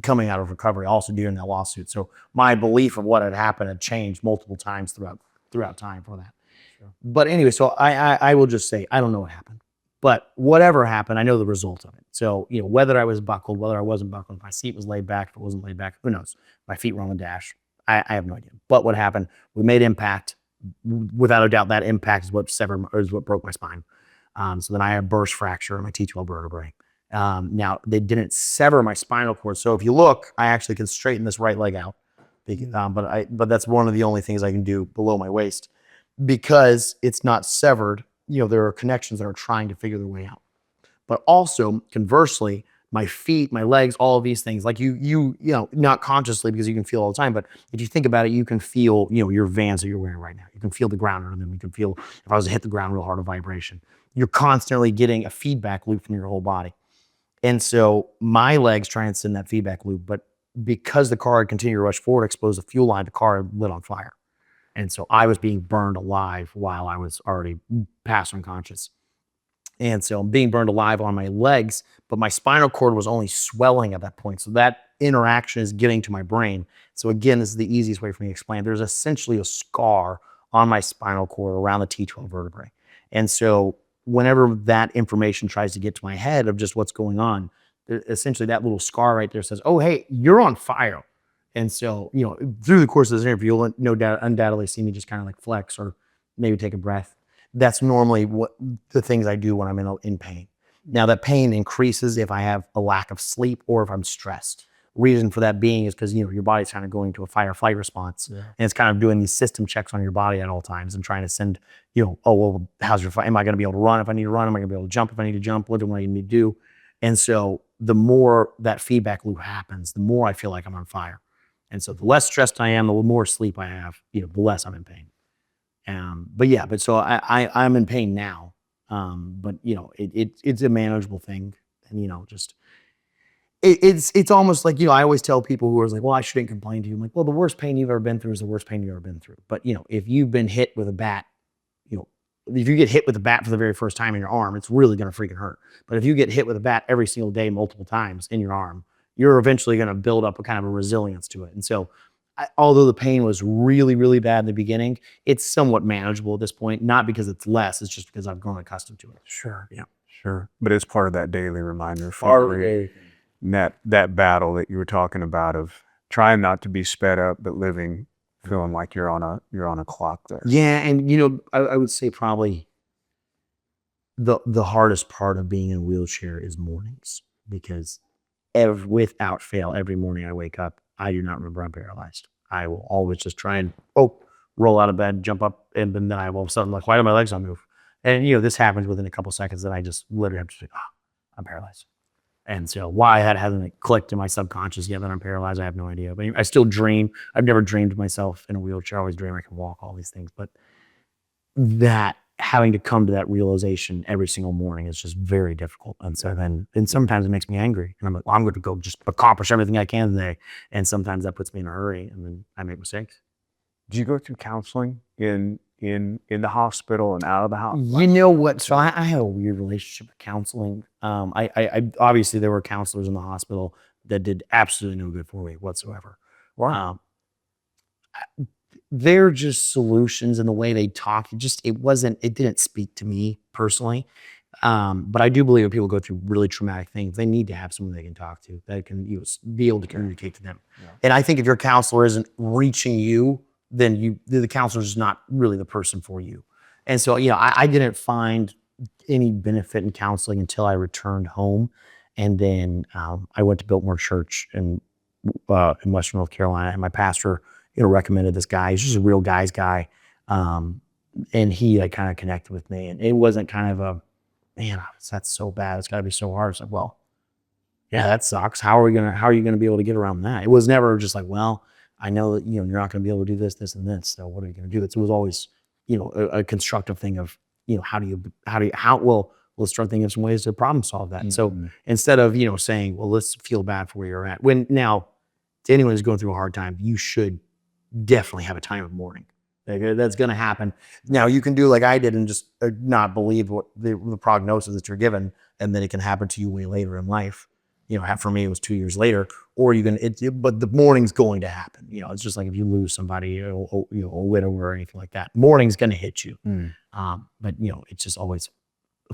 coming out of recovery, also during that lawsuit. So my belief of what had happened had changed multiple times throughout time for that. Sure. But anyway, so I will just say, I don't know what happened, but whatever happened, I know the result of it. So, whether I was buckled, whether I wasn't buckled, if my seat was laid back, if it wasn't laid back, who knows? My feet were on the dash. I have no idea. But what happened, we made impact. Without a doubt, that impact is what broke my spine. So then I had a burst fracture in my T12 vertebrae. Now, they didn't sever my spinal cord. So if you look, I actually can straighten this right leg out. But that's one of the only things I can do below my waist. Because it's not severed, there are connections that are trying to figure their way out. But also, conversely, my feet, my legs, all of these things, like you not consciously because you can feel all the time, but if you think about it, you can feel, your Vans that you're wearing right now. You can feel the ground under them. You can feel, if I was to hit the ground real hard, a vibration. You're constantly getting a feedback loop from your whole body. And so my legs try and send that feedback loop, but because the car had continued to rush forward, exposed the fuel line, the car had lit on fire. And so I was being burned alive while I was already past unconscious. And so I'm being burned alive on my legs, but my spinal cord was only swelling at that point. So that interaction is getting to my brain. So again, this is the easiest way for me to explain. There's essentially a scar on my spinal cord around the T12 vertebrae. And so whenever that information tries to get to my head of just what's going on, essentially that little scar right there says, oh, hey, you're on fire. And so, through the course of this interview, you'll no doubt undoubtedly see me just kind of like flex or maybe take a breath. That's normally what the things I do when I'm in pain. Now that pain increases if I have a lack of sleep or if I'm stressed. Reason for that being is because, your body's kind of going to a fight or flight response. Yeah. And it's kind of doing these system checks on your body at all times and trying to send, oh, well, how's your fight? Am I going to be able to run if I need to run? Am I going to be able to jump if I need to jump? What do I need to do? And so the more that feedback loop happens, the more I feel like I'm on fire. And so the less stressed I am, the more sleep I have, the less I'm in pain. But so I'm in pain now. But it's a manageable thing. And, it's almost like, I always tell people who are like, well, I shouldn't complain to you. I'm like, well, the worst pain you've ever been through is the worst pain you've ever been through. But, if you've been hit with a bat, if you get hit with a bat for the very first time in your arm, it's really going to freaking hurt. But if you get hit with a bat every single day, multiple times in your arm, you're eventually going to build up a kind of a resilience to it. And so although the pain was really, really bad in the beginning, it's somewhat manageable at this point, not because it's less, it's just because I've grown accustomed to it. Sure. Yeah. Sure. But it's part of that daily reminder for that battle that you were talking about of trying not to be sped up, but living, feeling like you're on a clock there. Yeah. And, I would say probably the hardest part of being in a wheelchair is mornings, because without fail, every morning I wake up, I do not remember I'm paralyzed. I will always just try and, roll out of bed, jump up, and then I all of a sudden like, why do my legs not move? And, this happens within a couple seconds that I just literally have to say, I'm paralyzed. And so why that hasn't clicked in my subconscious yet that I'm paralyzed, I have no idea. But I still dream. I've never dreamed of myself in a wheelchair. I always dream I can walk, all these things. But that having to come to that realization every single morning is just very difficult. And so then sometimes it makes me angry. And I'm like, well, I'm going to go just accomplish everything I can today. And sometimes that puts me in a hurry and then I make mistakes. Did you go through counseling in the hospital and out of the hospital? You know what? So I have a weird relationship with counseling. I obviously there were counselors in the hospital that did absolutely no good for me whatsoever. Wow. They're just solutions and the way they talk. It didn't speak to me personally. But I do believe when people go through really traumatic things, they need to have someone they can talk to that can be able to communicate to them. Yeah. And I think if your counselor isn't reaching you, then the counselor is not really the person for you. And so, I didn't find any benefit in counseling until I returned home. And then I went to Biltmore Church in Western North Carolina, and my pastor recommended this guy. He's just a real guy's guy. And he kind of connected with me. And it wasn't kind of a, man, that's so bad. It's got to be so hard. It's like, well, yeah, that sucks. How are you going to be able to get around that? It was never just like, well, I know that, you're not going to be able to do this, this, and this. So what are you going to do? It was always, a constructive thing of, well, let's start thinking of some ways to problem solve that. So instead of, saying, well, let's feel bad for where you're at. When now, to anyone who's going through a hard time, you should definitely have a time of mourning. Like, that's going to happen. Now you can do like I did and just not believe what the prognosis that you're given, and then it can happen to you way later in life. For me, it was 2 years later. Or but the mourning's going to happen. It's just like if you lose somebody, a widow or anything like that, mourning's going to hit you. But it just always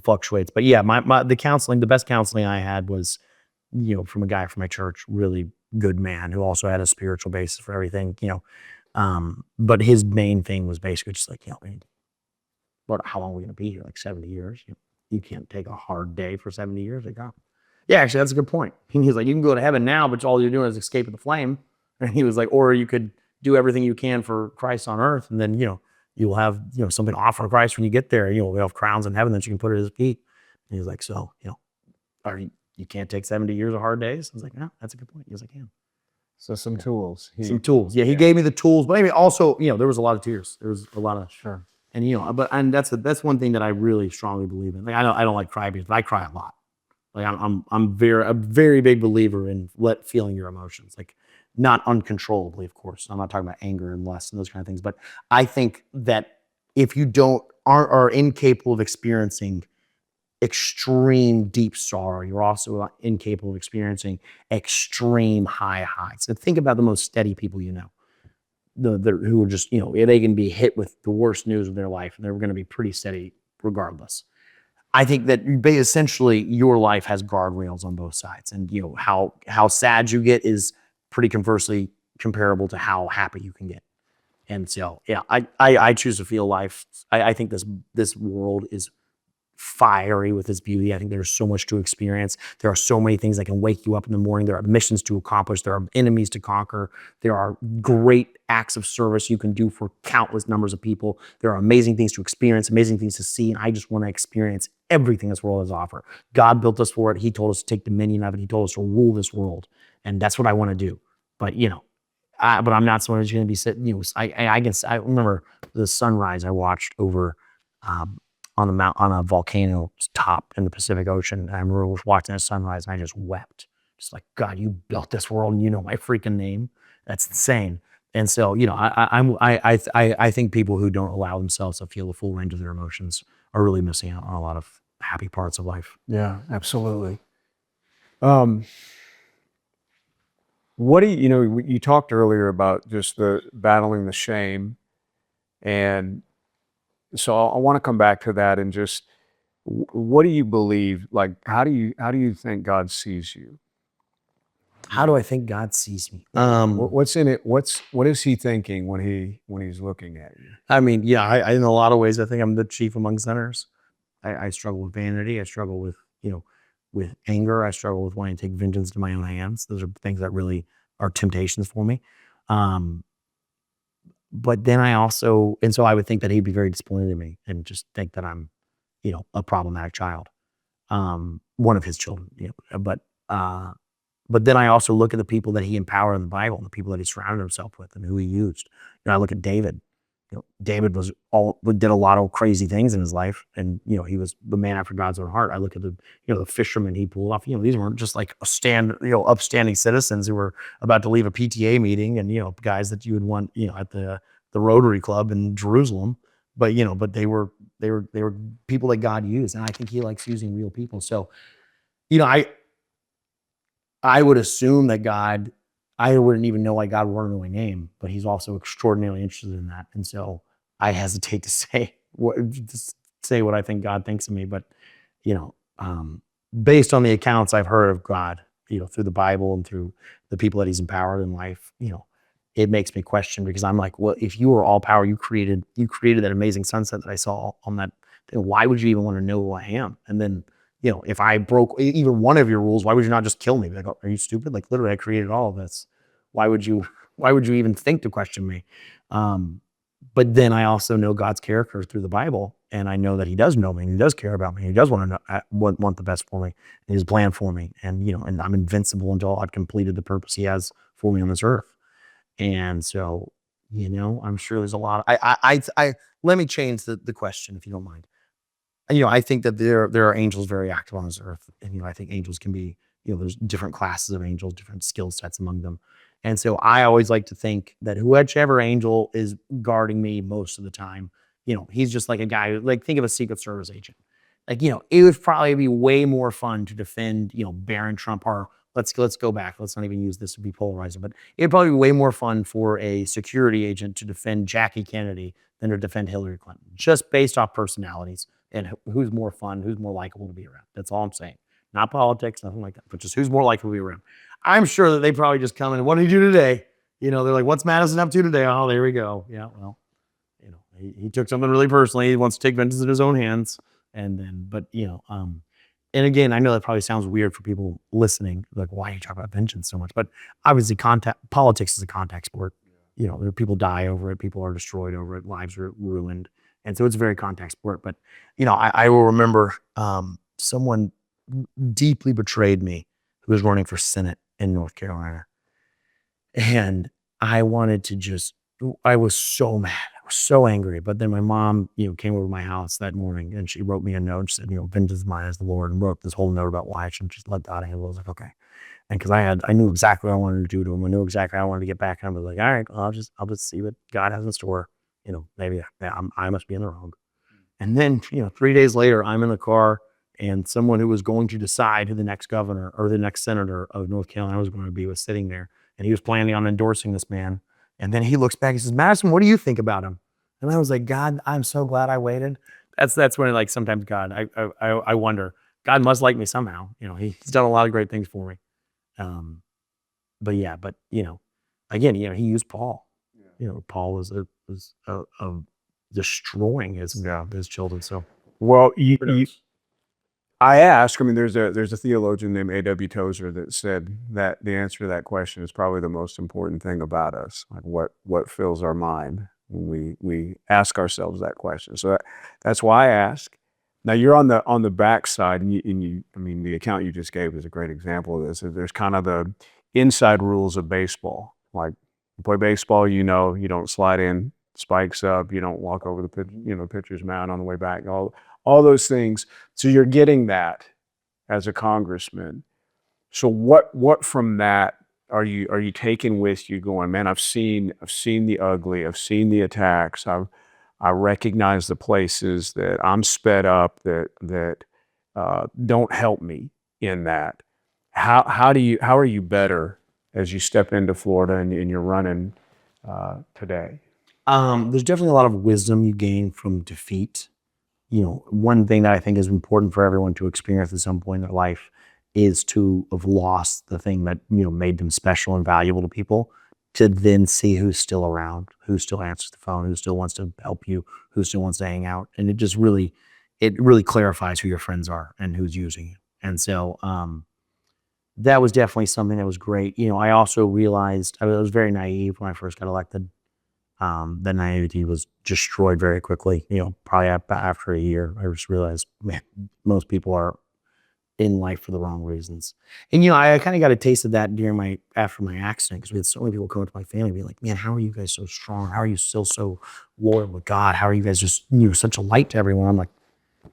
fluctuates. But yeah, the best counseling I had was, from a guy from my church, really good man who also had a spiritual basis for everything. But his main thing was basically just like, but how long are we going to be here? Like 70 years? You can't take a hard day for 70 years. Like, oh. Yeah, actually, that's a good point. He's like, you can go to heaven now, but all you're doing is escaping the flame. And he was like, or you could do everything you can for Christ on earth, and then, you'll have, something to offer Christ when you get there. We'll have crowns in heaven that you can put at his feet. And he's like, so, you can't take 70 years of hard days? I was like, no, that's a good point. He was like, yeah. So some tools. Some tools. Yeah, he gave me the tools, but maybe also, there was a lot of tears. There was a lot of Sure. And that's one thing that I really strongly believe in. Like I don't like crybabies, but I cry a lot. Like I'm a very big believer in feeling your emotions, like not uncontrollably, of course. I'm not talking about anger and lust and those kind of things, but I think that if you are incapable of experiencing extreme deep sorrow, you're also incapable of experiencing extreme high highs. So think about the most steady people you know, who are just, they can be hit with the worst news of their life and they're going to be pretty steady regardless. I think that essentially your life has guardrails on both sides, and how sad you get is pretty conversely comparable to how happy you can get. And so, yeah, I choose to feel life. I think this world is fiery with its beauty. I think there's so much to experience. There are so many things that can wake you up in the morning. There are missions to accomplish. There are enemies to conquer. There are great acts of service you can do for countless numbers of people. There are amazing things to experience, amazing things to see, and I just want to experience everything this world has to offer. God built us for it. He told us to take dominion of it. He told us to rule this world, and that's what I want to do. But but I'm not someone who's going to be sitting. I remember the sunrise I watched over on a volcano's top in the Pacific Ocean. And I remember watching that sunrise and I just wept. Just like, God, you built this world and you know my freaking name. That's insane. And so, I think people who don't allow themselves to feel the full range of their emotions are really missing out on a lot of happy parts of life. Yeah, absolutely. What do you talked earlier about just the battling the shame, and so I want to come back to that and just, what do you believe? Like, how do you think God sees you? How do I think God sees me? What's in it? What is he thinking when he's looking at you? I mean, yeah, I in a lot of ways, I think I'm the chief among sinners. I struggle with vanity. I struggle with, with anger. I struggle with wanting to take vengeance into my own hands. Those are things that really are temptations for me. But then so I would think that he'd be very disappointed in me and just think that I'm, a problematic child, one of his children. But then I also look at the people that he empowered in the Bible and the people that he surrounded himself with and who he used. I look at David. David did a lot of crazy things in his life, and he was the man after God's own heart. I look at the the fishermen he pulled off. These weren't just like upstanding citizens who were about to leave a PTA meeting, and guys that you would want at the Rotary Club in Jerusalem. But they were people that God used, and I think he likes using real people. So I would assume that God, I wouldn't even know why God would know my name, but he's also extraordinarily interested in that. And so I hesitate to say what I think God thinks of me. But, based on the accounts I've heard of God, through the Bible and through the people that he's empowered in life, it makes me question, because I'm like, well, if you were all power, you created that amazing sunset that I saw on that, then why would you even want to know who I am? And then, if I broke even one of your rules, why would you not just kill me? Like, are you stupid? Like, literally, I created all of this. Why would you even think to question me? But then I also know God's character through the Bible, and I know that he does know me, and he does care about me. He does want to want the best for me, and his plan for me. And, and I'm invincible until I've completed the purpose he has for me on this earth. And so, I'm sure there's a lot. I let me change the question, if you don't mind. I think that there are angels very active on this earth, and I think angels can be, there's different classes of angels, different skill sets among them, and so I always like to think that whichever angel is guarding me most of the time, he's just like a guy. Like, think of a Secret Service agent. Like, it would probably be way more fun to defend, Barron Trump, or let's go back. Let's not even use this to be polarizing, but it'd probably be way more fun for a security agent to defend Jackie Kennedy than to defend Hillary Clinton, just based off personalities and who's more fun, who's more likable to be around. That's all I'm saying. Not politics, nothing like that, but just who's more likely to be around. I'm sure that they probably just come in, what did he do today? They're like, what's Madison up to today? Oh, there we go. Yeah, well, he took something really personally. He wants to take vengeance in his own hands. And then, but, and again, I know that probably sounds weird for people listening. Like, why do you talk about vengeance so much? But obviously, politics is a contact sport. People die over it. People are destroyed over it. Lives are ruined. And so it's a very contact sport. But, I will remember someone deeply betrayed me who was running for Senate in North Carolina. And I wanted to I was so mad. I was so angry. But then my mom, came over to my house that morning and she wrote me a note. She said, vengeance is mine as the Lord, and wrote this whole note about why I shouldn't just let God handle it. I was like, okay. And because I knew exactly what I wanted to do to him. I knew exactly how I wanted to get back. And I was like, all right, well, I'll just see what God has in store. Maybe I must be in the wrong. And then, 3 days later, I'm in the car, and someone who was going to decide who the next governor or the next senator of North Carolina was going to be was sitting there, and he was planning on endorsing this man. And then he looks back and says, Madison, what do you think about him? And I was like, God, I'm so glad I waited. That's when, like, sometimes God, I wonder, God must like me somehow. He's done a lot of great things for me. Again, he used Paul. Paul was destroying his children. So, Well, I ask. I mean, there's a theologian named A.W. Tozer that said that the answer to that question is probably the most important thing about us. Like, what fills our mind when we ask ourselves that question. So that's why I ask. Now, you're on the backside, and you. I mean, the account you just gave is a great example of this. There's kind of the inside rules of baseball. Like, you play baseball, you don't slide in, spikes up, you don't walk over the pitcher's mound on the way back. All those things. So you're getting that as a congressman. So what from that are you taking with you, going, man, I've seen the ugly, I've seen the attacks, I recognize the places that I'm sped up that don't help me in that. How are you better as you step into Florida and you're running today? There's definitely a lot of wisdom you gain from defeat. One thing that I think is important for everyone to experience at some point in their life is to have lost the thing that, made them special and valuable to people, to then see who's still around, who still answers the phone, who still wants to help you, who still wants to hang out. And it really clarifies who your friends are and who's using you. And so, that was definitely something that was great. I also realized I was very naive when I first got elected. The naivety was destroyed very quickly. Probably after a year, I just realized, man, most people are in life for the wrong reasons. And I kind of got a taste of that after my accident, because we had so many people come up to my family and be like, man, how are you guys so strong? How are you still so loyal with God? How are you guys just such a light to everyone? I'm like,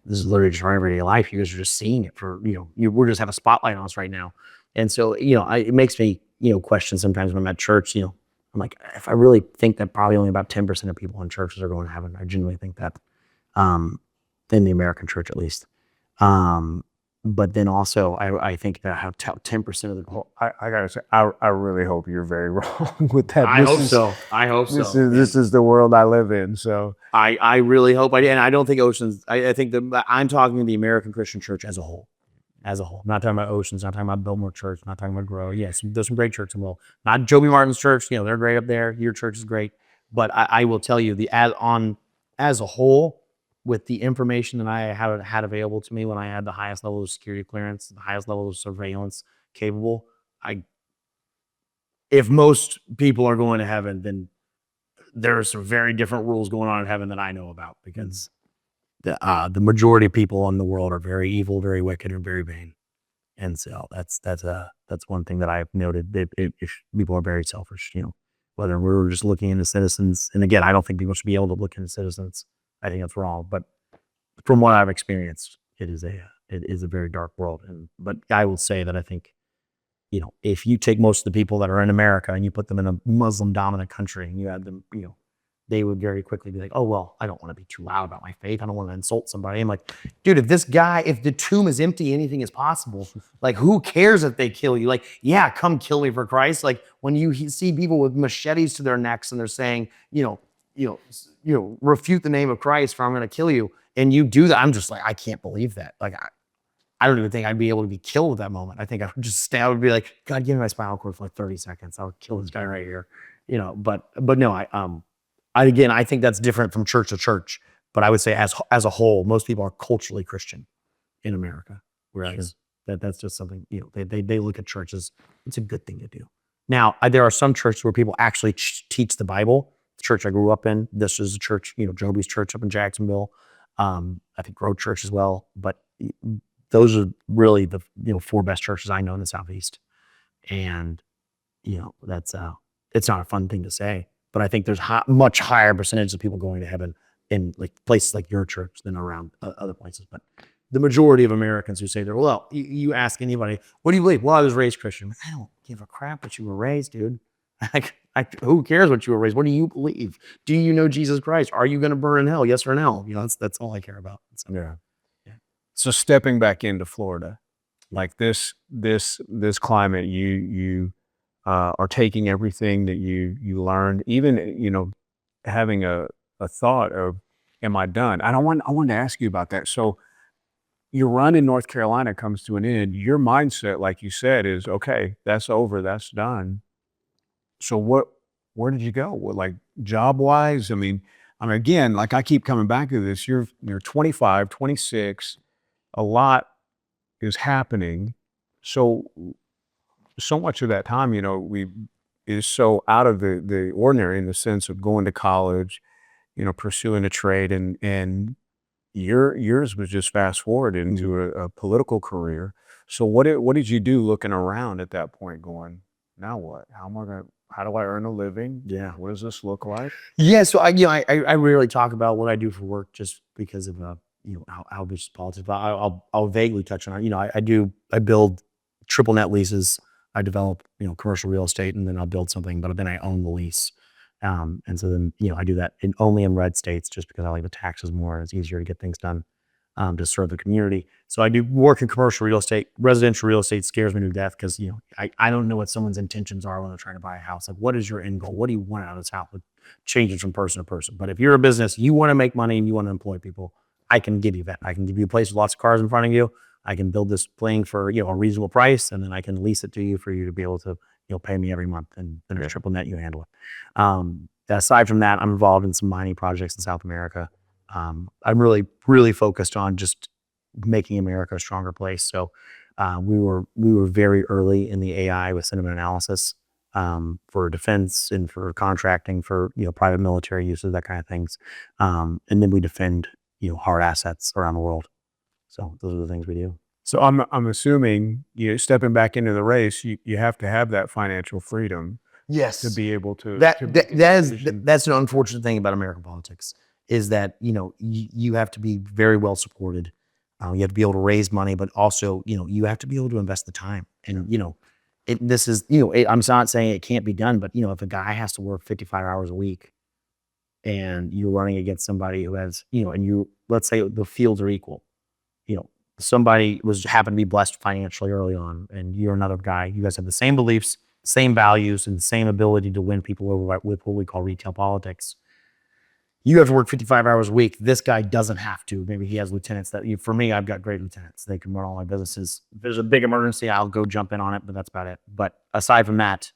this is literally just our everyday life. You guys are just seeing it for we're just have a spotlight on us right now. And so it makes me question sometimes when I'm at church. I'm like, if I really think that probably only about 10% of people in churches are going to heaven, I genuinely think that, in the American church at least. But then also, I think that how 10% of the whole. I gotta say, I really hope you're very wrong with that. I hope so. This is the world I live in. So I really hope and I don't think Oceans. I think that I'm talking the American Christian church as a whole. As a whole, not talking about Oceans, not talking about Biltmore Church, not talking about Grow. Yes, there's some great churches. Well, not Joby Martin's church. They're great up there. Your church is great, but I will tell you as a whole, with the information that I had available to me when I had the highest level of security clearance, the highest level of surveillance capable, if most people are going to heaven, then there are some very different rules going on in heaven that I know about, because the majority of people in the world are very evil, very wicked, and very vain. And so that's one thing that I've noted. If people are very selfish, whether we're just looking into citizens. And again, I don't think people should be able to look into citizens. I think that's wrong. But from what I've experienced, it is a very dark world. But I will say that I think, if you take most of the people that are in America and you put them in a Muslim dominant country and you had them, they would very quickly be like, oh, well, I don't want to be too loud about my faith. I don't want to insult somebody. I'm like, dude, if the tomb is empty, anything is possible. Like, who cares if they kill you? Like, yeah, come kill me for Christ. Like, when you see people with machetes to their necks and they're saying, refute the name of Christ for I'm going to kill you. And you do that. I'm just like, I can't believe that. Like, I don't even think I'd be able to be killed at that moment. I think I would just stand, I would be like, God, give me my spinal cord for like 30 seconds. I'll kill this guy right here. But no, again, I think that's different from church to church, but I would say as a whole, most people are culturally Christian in America, whereas that's just something, they look at churches, it's a good thing to do. Now, there are some churches where people actually teach the Bible. The church I grew up in, this is a church, Joby's church up in Jacksonville. I think Grove Church as well, but those are really the 4 best churches I know in the Southeast. And, that's, it's not a fun thing to say. But I think there's much higher percentage of people going to heaven in like places like your church than around other places. But the majority of Americans who say they're, well, you ask anybody, what do you believe? Well, I was raised Christian. I don't give a crap what you were raised, dude. Who cares what you were raised? What do you believe? Do you know Jesus Christ? Are you going to burn in hell? Yes or no? That's all I care about. So, yeah. So stepping back into Florida, like this climate, you are taking everything that you learned, even, having a thought of, am I done? I wanted to ask you about that. So your run in North Carolina comes to an end. Your mindset, like you said, is, okay, that's over, that's done. So where did you go? Like job wise? I mean, again, like I keep coming back to this, you're 25, 26, a lot is happening. So much of that time, is so out of the ordinary in the sense of going to college, pursuing a trade, and yours was just fast forward into a political career. So what did you do looking around at that point, going, now what? How do I earn a living? Yeah. What does this look like? Yeah. So I rarely talk about what I do for work just because of how this is politics. But I'll vaguely touch on it. I build triple net leases. I develop, commercial real estate, and then I'll build something, but then I own the lease. And so then, I do that only in red states just because I like the taxes more. It's easier to get things done to serve the community. So I do work in commercial real estate. Residential real estate scares me to death because, I don't know what someone's intentions are when they're trying to buy a house. Like, what is your end goal? What do you want out of this house? It changes from person to person. But if you're a business, you want to make money and you want to employ people, I can give you that. I can give you a place with lots of cars in front of you. I can build this plane for a reasonable price, and then I can lease it to you for you to be able to pay me every month, and then it's triple net, you handle it. Aside from that, I'm involved in some mining projects in South America. I'm really, really focused on just making America a stronger place. So we were very early in the AI with sentiment analysis for defense and for contracting for private military uses, that kind of things. And then we defend hard assets around the world. So those are the things we do. So I'm assuming, stepping back into the race, you have to have that financial freedom. Yes. To be able to. That's an unfortunate thing about American politics is that, you have to be very well supported. You have to be able to raise money, but also, you have to be able to invest the time. And, I'm not saying it can't be done, but, if a guy has to work 55 hours a week and you're running against somebody who has, and let's say the fields are equal. Somebody happened to be blessed financially early on, and you're another guy. You guys have the same beliefs, same values, and the same ability to win people over with what we call retail politics. You have to work 55 hours a week. This guy doesn't have to. Maybe he has lieutenants for me, I've got great lieutenants. They can run all my businesses. If there's a big emergency, I'll go jump in on it, but that's about it. But aside from that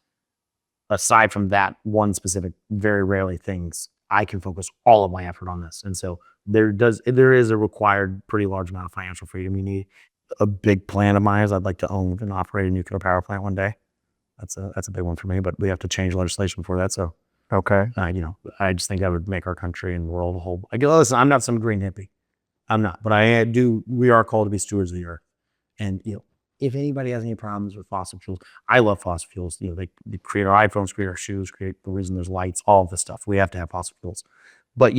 one specific, very rarely things, I can focus all of my effort on this. And so there is a required pretty large amount of financial freedom. You need a big plan of mine is I'd like to own and operate a nuclear power plant one day. That's a big one for me, but we have to change legislation for that. So, okay. I just think that would make our country and the world a whole, listen, I'm not some green hippie. I'm not, but we are called to be stewards of the earth. And, if anybody has any problems with fossil fuels, I love fossil fuels. They create our iPhones, create our shoes, create the reason there's lights, all of this stuff. We have to have fossil fuels. But,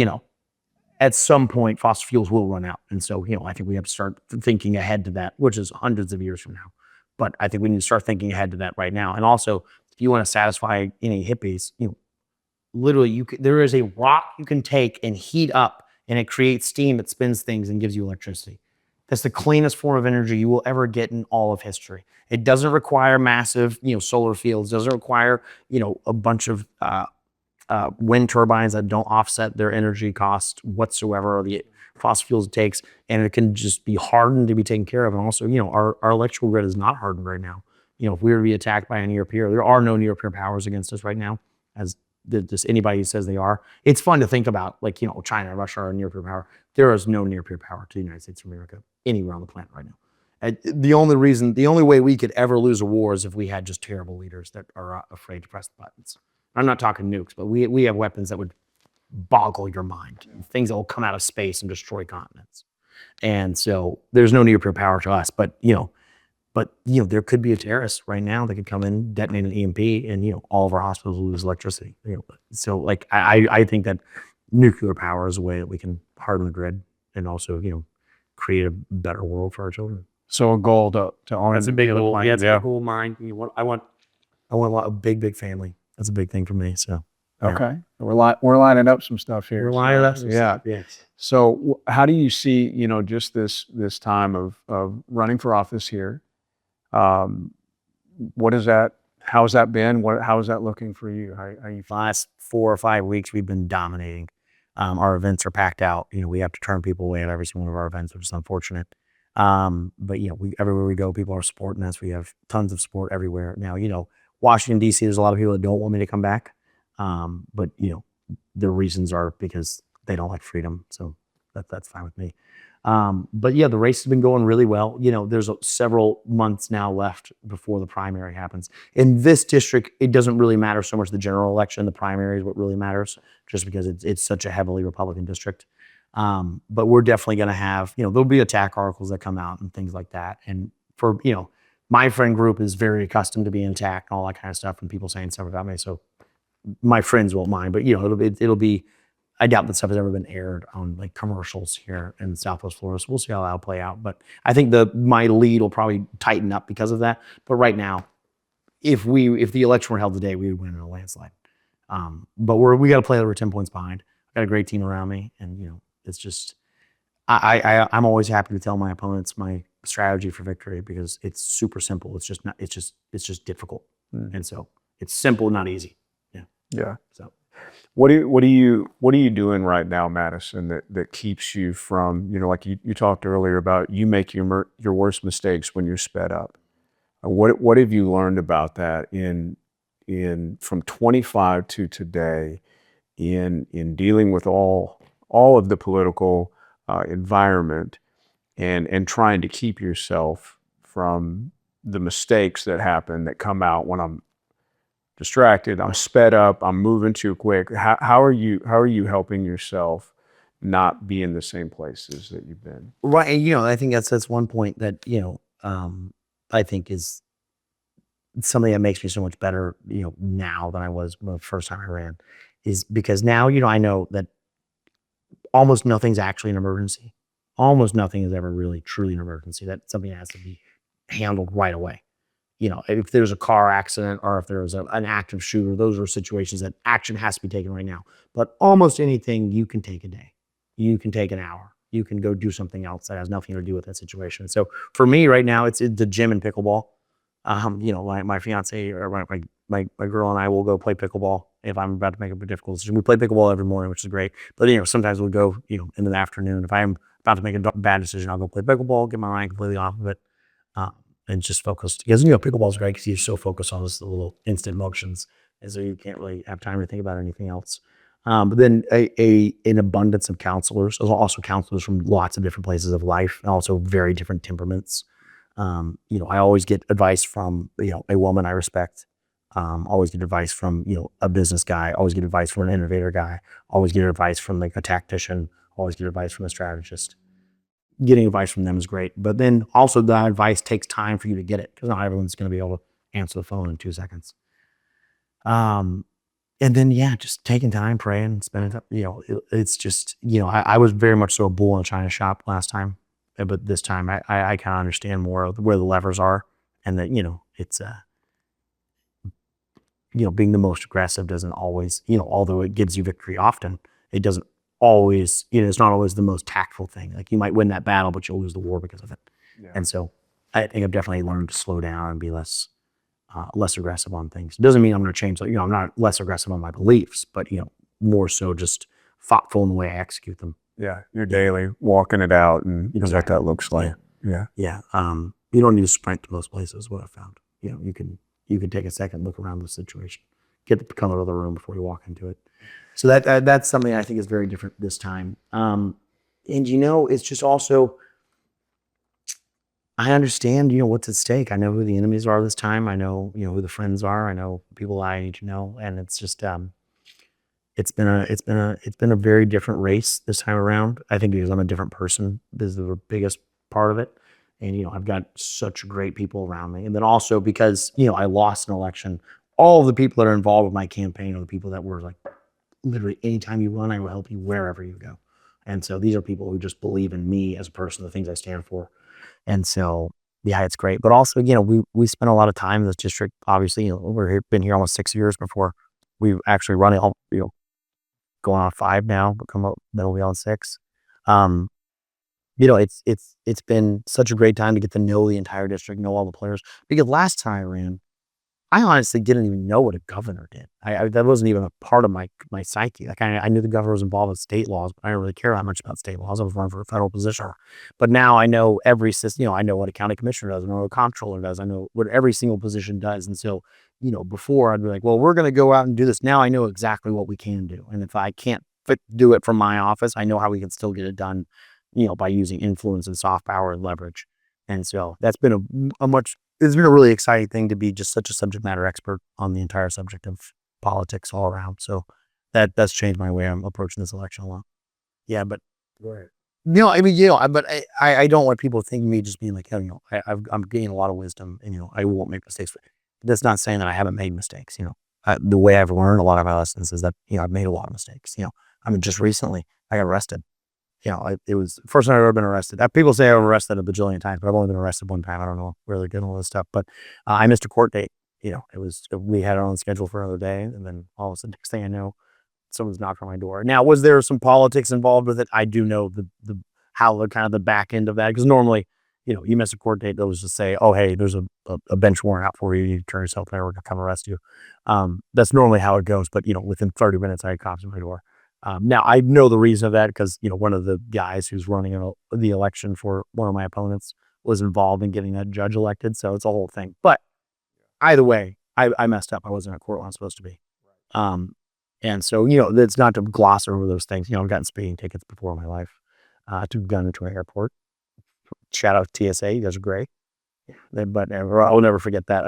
at some point fossil fuels will run out. And so, I think we have to start thinking ahead to that, which is hundreds of years from now. But I think we need to start thinking ahead to that right now. And also, if you want to satisfy any hippies, literally there is a rock you can take and heat up, and it creates steam that spins things and gives you electricity. That's the cleanest form of energy you will ever get in all of history. It doesn't require massive, solar fields. It doesn't require, a bunch of wind turbines that don't offset their energy cost whatsoever, or the fossil fuels it takes, and it can just be hardened to be taken care of. And also, our electrical grid is not hardened right now. If we were to be attacked by a near peer, there are no near peer powers against us right now, as just anybody who says they are. It's fun to think about, like, China, Russia are a near peer power. There is no near peer power to the United States of America anywhere on the planet right now. The only way we could ever lose a war is if we had just terrible leaders that are afraid to press the buttons. I'm not talking nukes, but we have weapons that would boggle your mind, things that will come out of space and destroy continents. And so there's no near peer power to us, but there could be a terrorist right now that could come in, detonate an EMP, and all of our hospitals will lose electricity. So like I think that nuclear power is a way that we can harden the grid and also create a better world for our children. So a goal to own. That's a big goal. Yeah, it's a goal of mine. I want a big family. That's a big thing for me. So yeah. Okay, we're lining up some stuff here. We're lining up some stuff. Yes. So how do you see just this time of running for office here? What is that? How has that been? How is that looking for you? How you? Last 4 or 5 weeks, we've been dominating. Our events are packed out. We have to turn people away at every single one of our events, which is unfortunate. But everywhere we go, people are supporting us. We have tons of support everywhere. Now, Washington, D.C., there's a lot of people that don't want me to come back. But their reasons are because they don't like freedom. So that's fine with me. But yeah, the race has been going really well. There's several months now left before the primary happens. In this district, it doesn't really matter so much the general election. The primary is what really matters, just because it's such a heavily Republican district. But we're definitely going to have, there'll be attack articles that come out and things like that. And for, my friend group is very accustomed to being attacked and all that kind of stuff, and people saying stuff about me. So my friends won't mind, but it'll be, I doubt that stuff has ever been aired on like commercials here in Southwest Florida. So we'll see how that'll play out. But I think my lead will probably tighten up because of that. But right now, if the election were held today, we would win in a landslide. But we got to play that we're 10 points behind. I got a great team around me, and it's just I'm always happy to tell my opponents my strategy for victory, because it's super simple. It's just difficult, and so it's simple, not easy. Yeah. So. What are you doing right now, Madison, that keeps you from, like you talked earlier about, you make your worst mistakes when you're sped up. What have you learned about that in from 25 to today in dealing with all of the political environment and trying to keep yourself from the mistakes that happen, that come out when I'm distracted, I'm sped up, I'm moving too quick? How are you helping yourself not be in the same places that you've been? Right, and I think that's one point that I think is something that makes me so much better now than I was the first time I ran, is because now I know that almost nothing's actually an emergency. Almost nothing is ever really truly an emergency. That's something that has to be handled right away. If there's a car accident or if there's an active shooter, those are situations that action has to be taken right now. But almost anything, you can take a day. You can take an hour. You can go do something else that has nothing to do with that situation. So for me right now, it's the gym and pickleball. My fiance or my girl and I will go play pickleball if I'm about to make a difficult decision. We play pickleball every morning, which is great. But sometimes we'll go in the afternoon. If I'm about to make a bad decision, I'll go play pickleball, get my mind completely off of it. And just focused, because pickleball is great because you're so focused on this little instant motions, and so you can't really have time to think about anything else. But then an abundance of counselors. There's also counselors from lots of different places of life, and also very different temperaments. I always get advice from a woman I respect. Always get advice from a business guy. Always get advice from an innovator guy. Always get advice from like a tactician. Always get advice from a strategist. Getting advice from them is great, but then also the advice takes time for you to get it, because not everyone's going to be able to answer the phone in 2 seconds. And then, yeah, just taking time, praying, spending time, it's just, I was very much so a bull in a china shop last time. But this time I kind of understand more of where the levers are, and that, it's, being the most aggressive doesn't always, although it gives you victory often, it doesn't always, it's not always the most tactful thing. Like, you might win that battle, but you'll lose the war because of it. Yeah. And so I think I've definitely learned to slow down and be less aggressive on things. It doesn't mean I'm going to change, I'm not less aggressive on my beliefs, but, more so just thoughtful in the way I execute them. Yeah, you're daily walking it out, and what that looks like. Yeah. Yeah. You don't need to sprint to most places, what I've found. You can take a second, look around the situation, get the color of the room before you walk into it. So that's something I think is very different this time. And it's just also, I understand, what's at stake. I know who the enemies are this time. I know, who the friends are. I know people I need to know, and it's just, it's been a very different race this time around. I think because I'm a different person, this is the biggest part of it. And, I've got such great people around me. And then also because, I lost an election, all of the people that are involved with my campaign are the people that were like, literally anytime you run, I will help you wherever you go. And so these are people who just believe in me as a person, the things I stand for. And so, yeah, it's great. But also, we spent a lot of time in this district. Obviously, been here almost 6 years before we've actually run it all, going on 5 now, but then we'll be on 6. It's been such a great time to get to know the entire district, know all the players. Because last time I ran, I honestly didn't even know what a governor did. That wasn't even a part of my psyche. Like, I knew the governor was involved with state laws, but I didn't really care that much about state laws. I was running for a federal position. But now I know every system. I know what a county commissioner does. I know what a comptroller does. I know what every single position does. And so, before I'd be like, well, we're going to go out and do this. Now I know exactly what we can do. And if I can't do it from my office, I know how we can still get it done, by using influence and soft power and leverage. And so that's been it's been a really exciting thing to be just such a subject matter expert on the entire subject of politics all around. So that's changed my way I'm approaching this election a lot. Yeah, but but I don't want people to think of me just being like, I'm gaining a lot of wisdom, and I won't make mistakes. That's not saying that I haven't made mistakes. The way I've learned a lot of my lessons is that I've made a lot of mistakes. Just recently I got arrested. It was the first time I've ever been arrested. People say I've been arrested a bajillion times, but I've only been arrested one time. I don't know where they're getting all this stuff, but I missed a court date. We had it on the schedule for another day, and then all of a sudden, next thing I know, someone's knocked on my door. Now, was there some politics involved with it? I do know the back end of that, because normally, you miss a court date, they'll just say, oh, hey, there's a bench warrant out for you. You need to turn yourself there. We're going to come arrest you. That's normally how it goes. But, within 30 minutes, I had cops at my door. Now, I know the reason of that because, one of the guys who's running the election for one of my opponents was involved in getting that judge elected. So it's a whole thing. But either way, I messed up. I wasn't at court when I was supposed to be. And so, it's not to gloss over those things. I've gotten speeding tickets before in my life. I took a gun into an airport. Shout out to TSA. You guys are great. But I'll never forget that.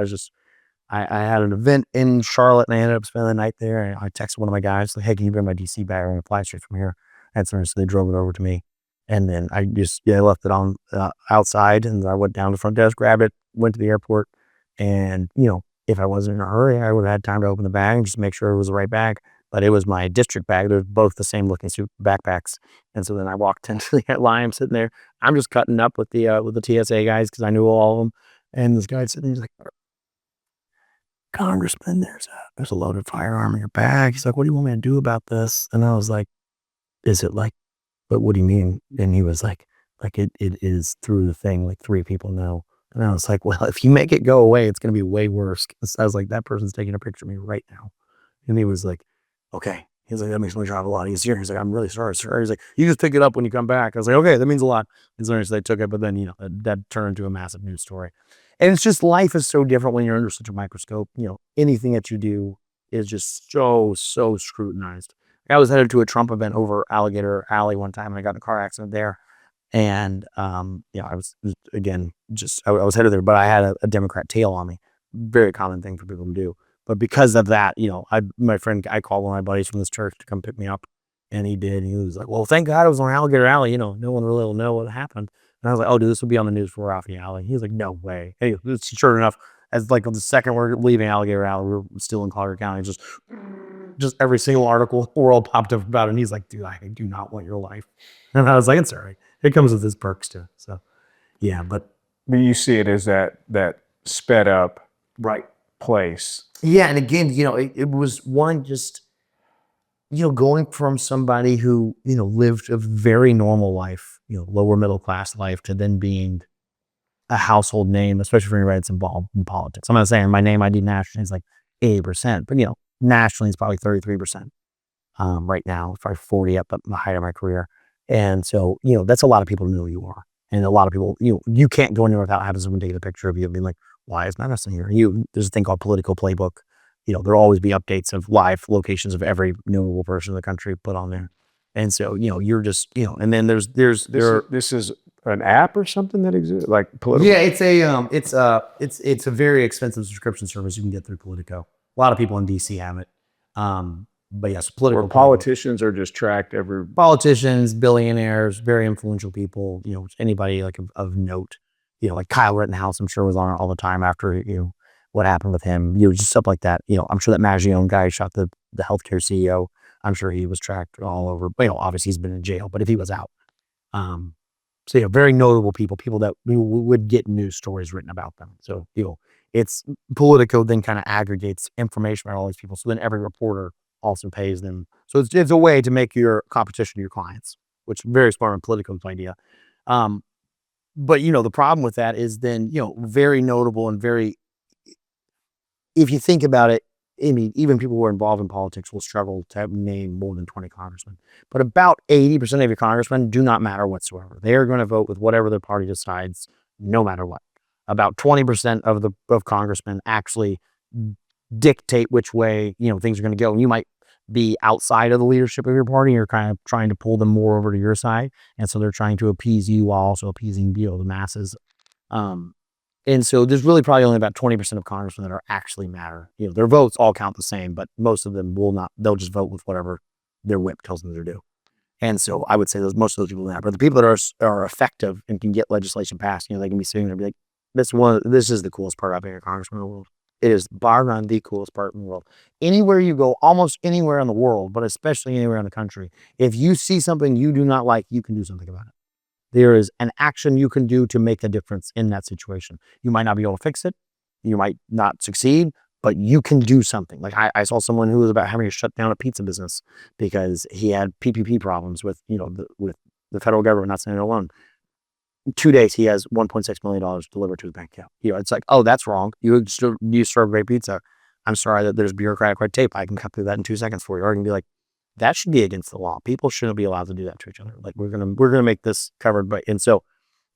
I had an event in Charlotte, and I ended up spending the night there. And I texted one of my guys, like, hey, can you bring my DC bag? I'm going to fly straight from here. And so they drove it over to me. And then I left it on outside, and I went down to the front desk, grabbed it, went to the airport. And, if I wasn't in a hurry, I would have had time to open the bag and just make sure it was the right bag. But it was my district bag. They're both the same looking suit backpacks. And so then I walked into the line. I'm sitting there. I'm just cutting up with the TSA guys because I knew all of them. And this guy sitting there, he's like, Congressman, there's a loaded firearm in your bag. He's like, what do you want me to do about this? And I was like, is it like, but what do you mean? And he was like it is through the thing, like 3 people know. And I was like, well, if you make it go away, it's going to be way worse. I was like, that person's taking a picture of me right now. And he was like, okay. He's like, that makes my job a lot easier. He's like, I'm really sorry, sir. He's like, you just pick it up when you come back. I was like, okay, that means a lot. And so they took it, but then, that turned into a massive news story. And it's just, life is so different when you're under such a microscope. Anything that you do is just so scrutinized. I was headed to a Trump event over Alligator Alley one time, and I got in a car accident there. And, I was, again, I was headed there, but I had a Democrat tail on me. Very common thing for people to do. But because of that, I called one of my buddies from this church to come pick me up, and he did. And he was like, well, thank God it was on Alligator Alley. No one really will know what happened. And I was like, oh, dude, this will be on the news for off the alley. He was like, no way. Hey, sure enough, as like the second we're leaving Alligator Alley, we're still in Collier County, just just every single article in the world popped up about it. And he's like, dude, I do not want your life. And I was like, it's all right. It comes with its perks too. So yeah, but you see it as that sped up right place. Yeah, and again, it was one just, going from somebody who, lived a very normal life, lower middle class life, to then being a household name, especially for anybody that's involved in politics. I'm not saying my name ID nationally is like 80%, but nationally it's probably 33% right now, probably 40 up at the height of my career. And so, that's a lot of people who know who you are. And a lot of people, you can't go anywhere without having someone take a picture of you and be like, why is Madison here? There's a thing called Political Playbook. There'll always be updates of live locations of every notable person in the country put on there. And so, you're just, and then there's this is an app or something that exists, like Politico. Yeah, it's a very expensive subscription service you can get through Politico. A lot of people in DC have it. But yes, Political. Where politicians are just tracked every. Politicians, billionaires, very influential people, anybody like of note, like Kyle Rittenhouse, I'm sure was on it all the time after, what happened with him, just stuff like that. I'm sure that Magione guy shot the healthcare CEO. I'm sure he was tracked all over, but obviously he's been in jail, but if he was out. So very notable people that would get news stories written about them. So, it's Politico then kind of aggregates information about all these people. So then every reporter also pays them. So it's a way to make your competition your clients, which is very smart on Politico's idea. But the problem with that is then, very notable and very, if you think about it, I mean, even people who are involved in politics will struggle to name more than 20 congressmen. But about 80% of your congressmen do not matter whatsoever. They are going to vote with whatever their party decides, no matter what. About 20% of congressmen actually dictate which way, things are going to go. And you might be outside of the leadership of your party. You're kind of trying to pull them more over to your side. And so they're trying to appease you while also appeasing, the masses. And so there's really probably only about 20% of congressmen that are actually matter. Their votes all count the same, but most of them will not. They'll just vote with whatever their whip tells them to do. And so I would say most of those people matter. But the people that are effective and can get legislation passed, they can be sitting there and be like, this is the coolest part about being a congressman in the world. It is bar none the coolest part in the world. Anywhere you go, almost anywhere in the world, but especially anywhere in the country, if you see something you do not like, you can do something about it. There is an action you can do to make a difference in that situation. You might not be able to fix it. You might not succeed, but you can do something. Like I saw someone who was about having to shut down a pizza business because he had PPP problems with, with the federal government not sending a loan. 2 days, he has $1.6 million delivered to his bank account. It's like, oh, that's wrong. You serve great pizza. I'm sorry that there's bureaucratic red tape. I can cut through that in 2 seconds for you. Or I can be like, that should be against the law. People shouldn't be allowed to do that to each other. Like we're gonna make this covered by, and so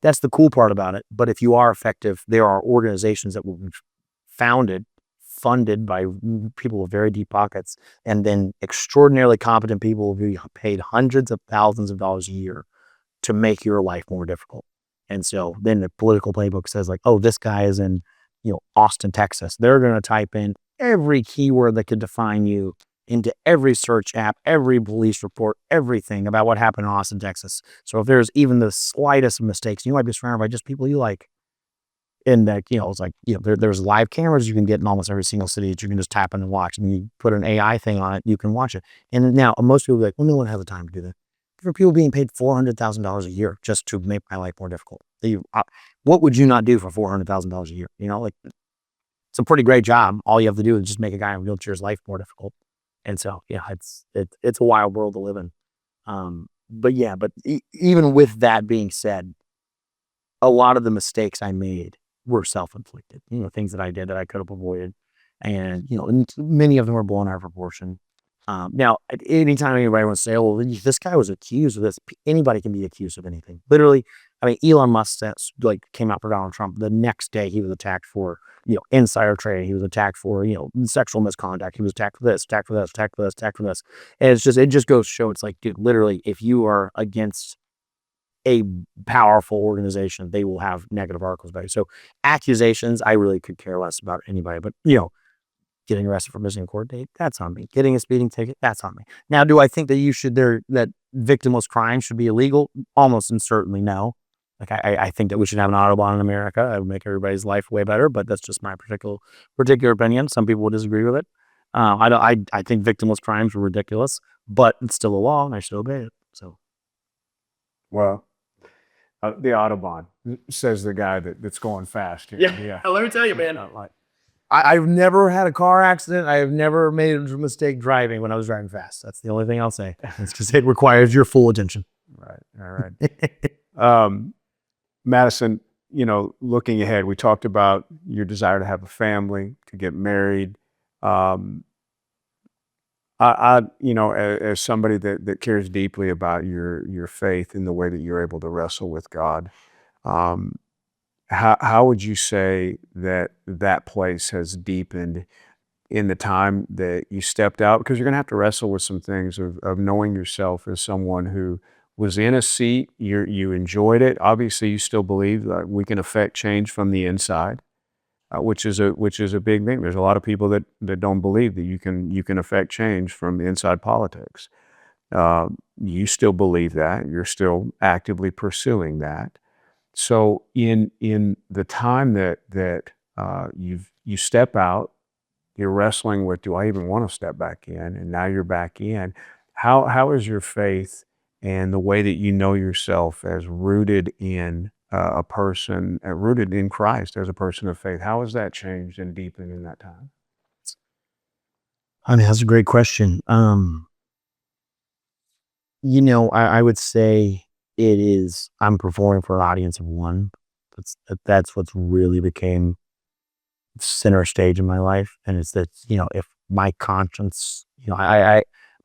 that's the cool part about it. But if you are effective, there are organizations that will be funded by people with very deep pockets, and then extraordinarily competent people will be paid hundreds of thousands of dollars a year to make your life more difficult. And so then the Political Playbook says like, oh, this guy is in, Austin, Texas. They're going to type in every keyword that could define you into every search app, every police report, everything about what happened in Austin, Texas. So if there's even the slightest of mistakes, you might be surrounded by just people you like. And that, it's like, there's live cameras you can get in almost every single city that you can just tap in and watch. And you put an AI thing on it, you can watch it. And now most people are like, well, no one has the time to do that. For people being paid $400,000 a year just to make my life more difficult. What would you not do for $400,000 a year? It's a pretty great job. All you have to do is just make a guy in a wheelchair's life more difficult. And so, it's a wild world to live in. But even with that being said, a lot of the mistakes I made were self-inflicted, things that I did that I could have avoided. And, many of them were blown out of proportion. Now, at any time anybody wants to say, well, this guy was accused of this, anybody can be accused of anything. Literally, Elon Musk came out for Donald Trump. The next day he was attacked for, insider trading. He was attacked for, sexual misconduct. He was attacked for this, attacked for this, attacked for this, attacked for this. And it just goes to show, it's like, dude, literally, if you are against a powerful organization, they will have negative articles about you. So accusations, I really could care less about anybody, but, getting arrested for missing a court date, that's on me. Getting a speeding ticket, that's on me. Now, do I think that that victimless crime should be illegal? Almost and certainly no. Like I think that we should have an Autobahn in America. It would make everybody's life way better, but that's just my particular opinion. Some people will disagree with it. I think victimless crimes were ridiculous, but it's still a law, and I should obey it. So, Well, the Autobahn, says the guy that's going fast here. Yeah. Let me tell you, man. I've never had a car accident. I have never made a mistake driving when I was driving fast. That's the only thing I'll say. It's because it requires your full attention. Right. All right. Madison, looking ahead, we talked about your desire to have a family, to get married. As somebody that cares deeply about your faith and the way that you're able to wrestle with God, how would you say that place has deepened in the time that you stepped out? Because you're going to have to wrestle with some things of knowing yourself as someone who was in a seat, you enjoyed it. Obviously, you still believe that we can affect change from the inside, which is a big thing. There's a lot of people that don't believe that you can affect change from inside politics. You still believe that. You're still actively pursuing that. So in the time that you step out, you're wrestling with, do I even want to step back in? And now you're back in. How is your faith and the way that you know yourself as rooted in a person, rooted in Christ as a person of faith, how has that changed and deepened in that time? I mean, that's a great question. I would say I'm performing for an audience of one. That's what's really became center stage in my life. And it's that, if my conscience,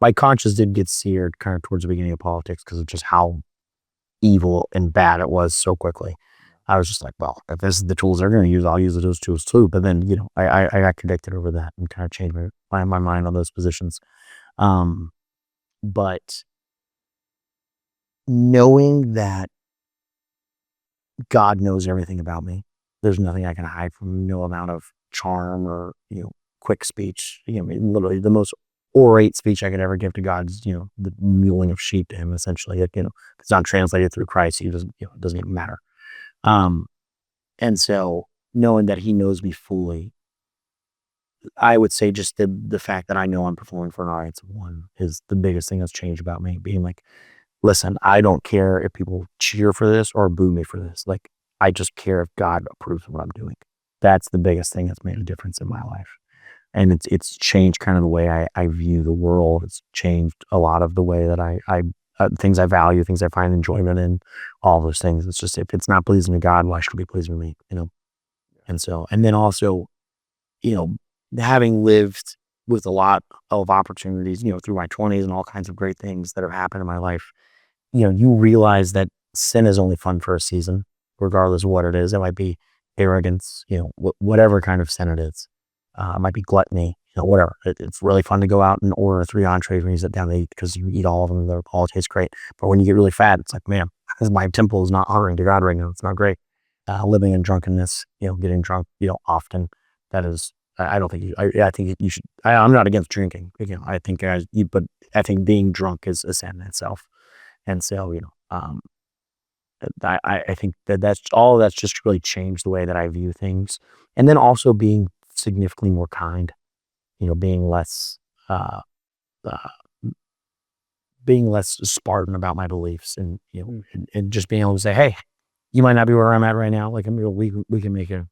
my conscience did get seared kind of towards the beginning of politics because of just how evil and bad it was so quickly. I was just like, well, if this is the tools they're going to use, I'll use those tools too. But then, I got convicted over that and kind of changed my mind on those positions. But knowing that God knows everything about me, there's nothing I can hide from him, no amount of charm or, quick speech. Literally the most orate speech I could ever give to God is, the mewling of sheep to him, essentially. It's not translated through Christ. He doesn't, it doesn't even matter. And so knowing that he knows me fully, I would say just the fact that I know I'm performing for an audience of one is the biggest thing that's changed about me. Being like, listen, I don't care if people cheer for this or boo me for this. Like, I just care if God approves of what I'm doing. That's the biggest thing that's made a difference in my life. And it's changed kind of the way I view the world. It's changed a lot of the way that I things I value, things I find enjoyment in, all those things. It's just, if it's not pleasing to God, why should it be pleasing to me? And so, and then also, having lived with a lot of opportunities, through my 20s and all kinds of great things that have happened in my life, you realize that sin is only fun for a season, regardless of what it is. It might be arrogance, whatever kind of sin it is. It might be gluttony, whatever. It's really fun to go out and order 3 entrees when you sit down to eat because you eat all of them. They all taste great. But when you get really fat, it's like, man, my temple is not honoring to God right now. It's not great. Living in drunkenness, getting drunk, often. That is, I don't think I think you should. I'm not against drinking. I think but I think being drunk is a sin in itself. And so, I think that's all. That's just really changed the way that I view things. And then also being significantly more kind. Being less Spartan about my beliefs, and and just being able to say, hey, you might not be where I'm at right now. Like, we can make it.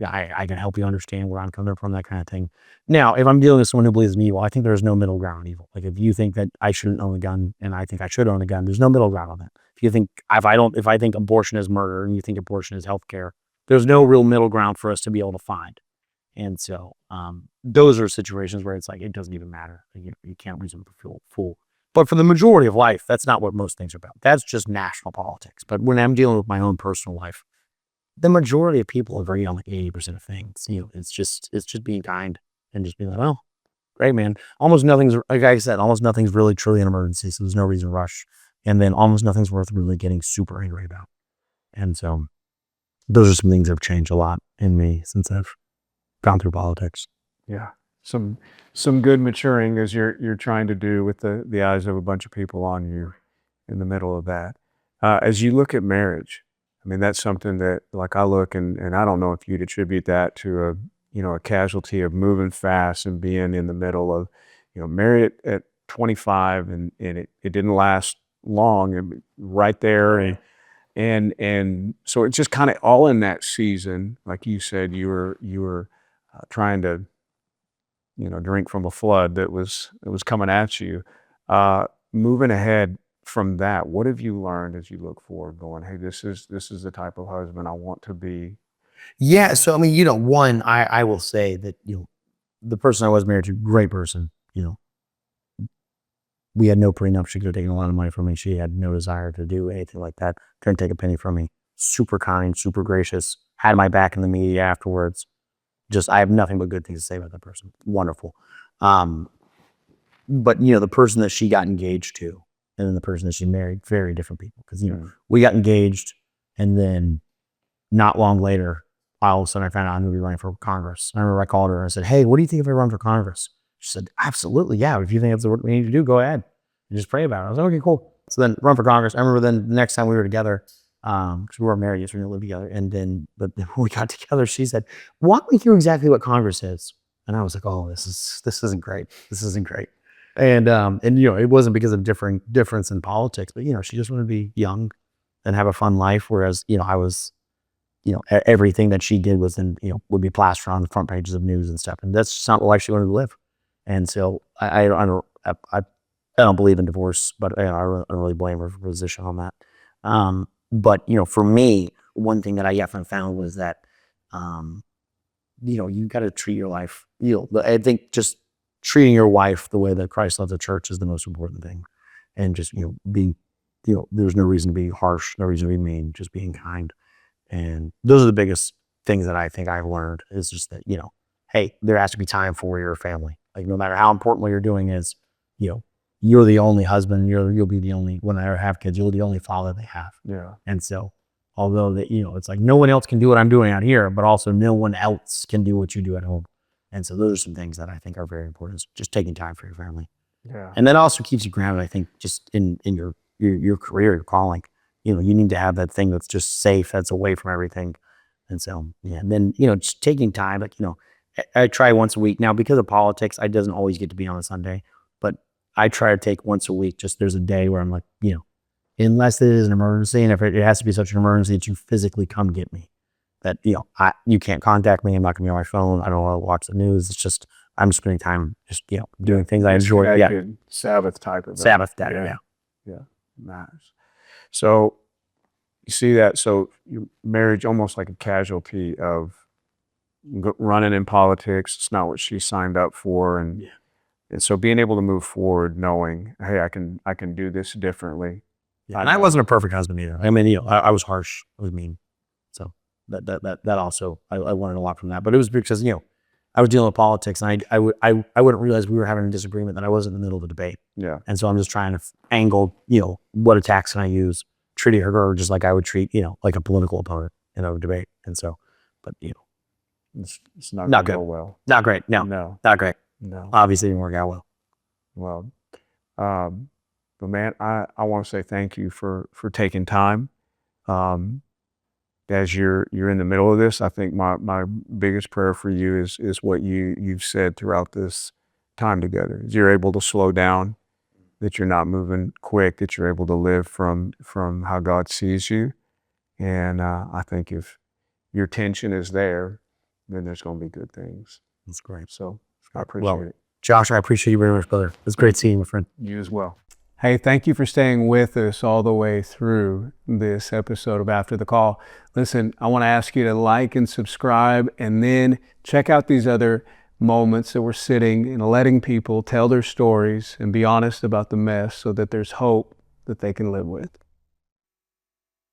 I can help you understand where I'm coming from, that kind of thing. Now, if I'm dealing with someone who believes in evil, I think there's no middle ground on evil. Like, if you think that I shouldn't own a gun and I think I should own a gun, there's no middle ground on that. If I think abortion is murder and you think abortion is healthcare, there's no real middle ground for us to be able to find. And so, those are situations where it's like, it doesn't even matter. You can't reason for fool. But for the majority of life, that's not what most things are about. That's just national politics. But when I'm dealing with my own personal life, the majority of people agree on like 80% of things. It's just being kind and just being like, well, great, man. Almost nothing's, like I said, almost nothing's really truly an emergency. So there's no reason to rush. And then almost nothing's worth really getting super angry about. And so those are some things that have changed a lot in me since I've gone through politics. Yeah. Some good maturing as you're trying to do with the eyes of a bunch of people on you in the middle of that. As you look at marriage, I mean, that's something that, like, I look and I don't know if you'd attribute that to you know, a casualty of moving fast and being in the middle of, you know, married at 25 and it didn't last long and right there. And so it's just kind of all in that season. Like you said, you were trying to, you know, drink from a flood that was coming at you. Moving ahead from that, what have you learned as you look forward going, hey, this is the type of husband I want to be? Yeah. So, I mean, you know, one, I will say that, you know, the person I was married to, great person, you know, we had no prenup. She could have taken a lot of money from me. She had no desire to do anything like that. Couldn't take a penny from me. Super kind, super gracious, had my back in the media afterwards. Just, I have nothing but good things to say about that person. Wonderful. But, you know, the person that she got engaged to and then the person that she married, very different people. Because, you know, we got engaged and then not long later, all of a sudden I found out I'm going to be running for Congress. I remember I called her and I said, hey, what do you think if I run for Congress? She said, absolutely, yeah. If you think that's what we need to do, go ahead and just pray about it. I was like, okay, cool. So then run for Congress. I remember then the next time we were together, because we weren't married yet, so we didn't live together. And then, but when we got together, she said, walk me through exactly what Congress is. And I was like, oh, this isn't great. This isn't great. And you know, it wasn't because of difference in politics, but you know, she just wanted to be young and have a fun life. Whereas, you know, I was, you know, everything that she did was in, you know, would be plastered on the front pages of news and stuff. And that's just not the life she wanted to live. And so I don't believe in divorce, but I don't really blame her for her position on that. But, you know, for me, one thing that I often found was that, you know, you got to treat your life, you know, I think just treating your wife the way that Christ loved the church is the most important thing. And just, you know, being, you know, there's no reason to be harsh, no reason to be mean, just being kind. And those are the biggest things that I think I've learned is just that, you know, hey, there has to be time for your family. Like no matter how important what you're doing is, you know, you're the only husband, you'll be the only, when I have kids, you're the only father they have. Yeah. And so, although that, you know, it's like no one else can do what I'm doing out here, but also no one else can do what you do at home. And so those are some things that I think are very important, is just taking time for your family. Yeah. And that also keeps you grounded, I think, just in your career, your calling. You know, you need to have that thing that's just safe, that's away from everything. And so, yeah, and then, you know, just taking time, like, you know, I try once a week. Now, because of politics, I doesn't always get to be on a Sunday, but I try to take once a week, just there's a day where I'm like, you know, unless it is an emergency, and if it has to be such an emergency that you physically come get me, that, you know, you can't contact me, I'm not going to be on my phone, I don't want to watch the news, it's just, I'm spending time just, you know, doing things I enjoy. Yeah. Sabbath type of Sabbath day, yeah. Yeah, nice. So you see that, so your marriage almost like a casualty of running in politics. It's not what she signed up for, and so being able to move forward, knowing, hey, I can do this differently. Yeah, and I wasn't a perfect husband either. I mean, you know, I was harsh, I was mean. So that also I learned a lot from that. But it was because, you know, I was dealing with politics, and I wouldn't realize we were having a disagreement, that I wasn't in the middle of a debate. Yeah. And so I'm just trying to angle, you know, what attacks can I use, treating her just like I would treat, you know, like a political opponent in a debate. And so, but you know, it's not good. Go well. Not great. No, not great. No. Obviously it didn't work out well. Well, but man, I want to say thank you for taking time. As you're in the middle of this, I think my biggest prayer for you is what you've said throughout this time together. Is you're able to slow down, that you're not moving quick, that you're able to live from how God sees you. And I think if your tension is there, then there's going to be good things. That's great. So I appreciate it. Josh, I appreciate you very much, brother. It's great seeing you, my friend. You as well. Hey, thank you for staying with us all the way through this episode of After the Call. Listen, I want to ask you to like and subscribe, and then check out these other moments that we're sitting and letting people tell their stories and be honest about the mess so that there's hope that they can live with.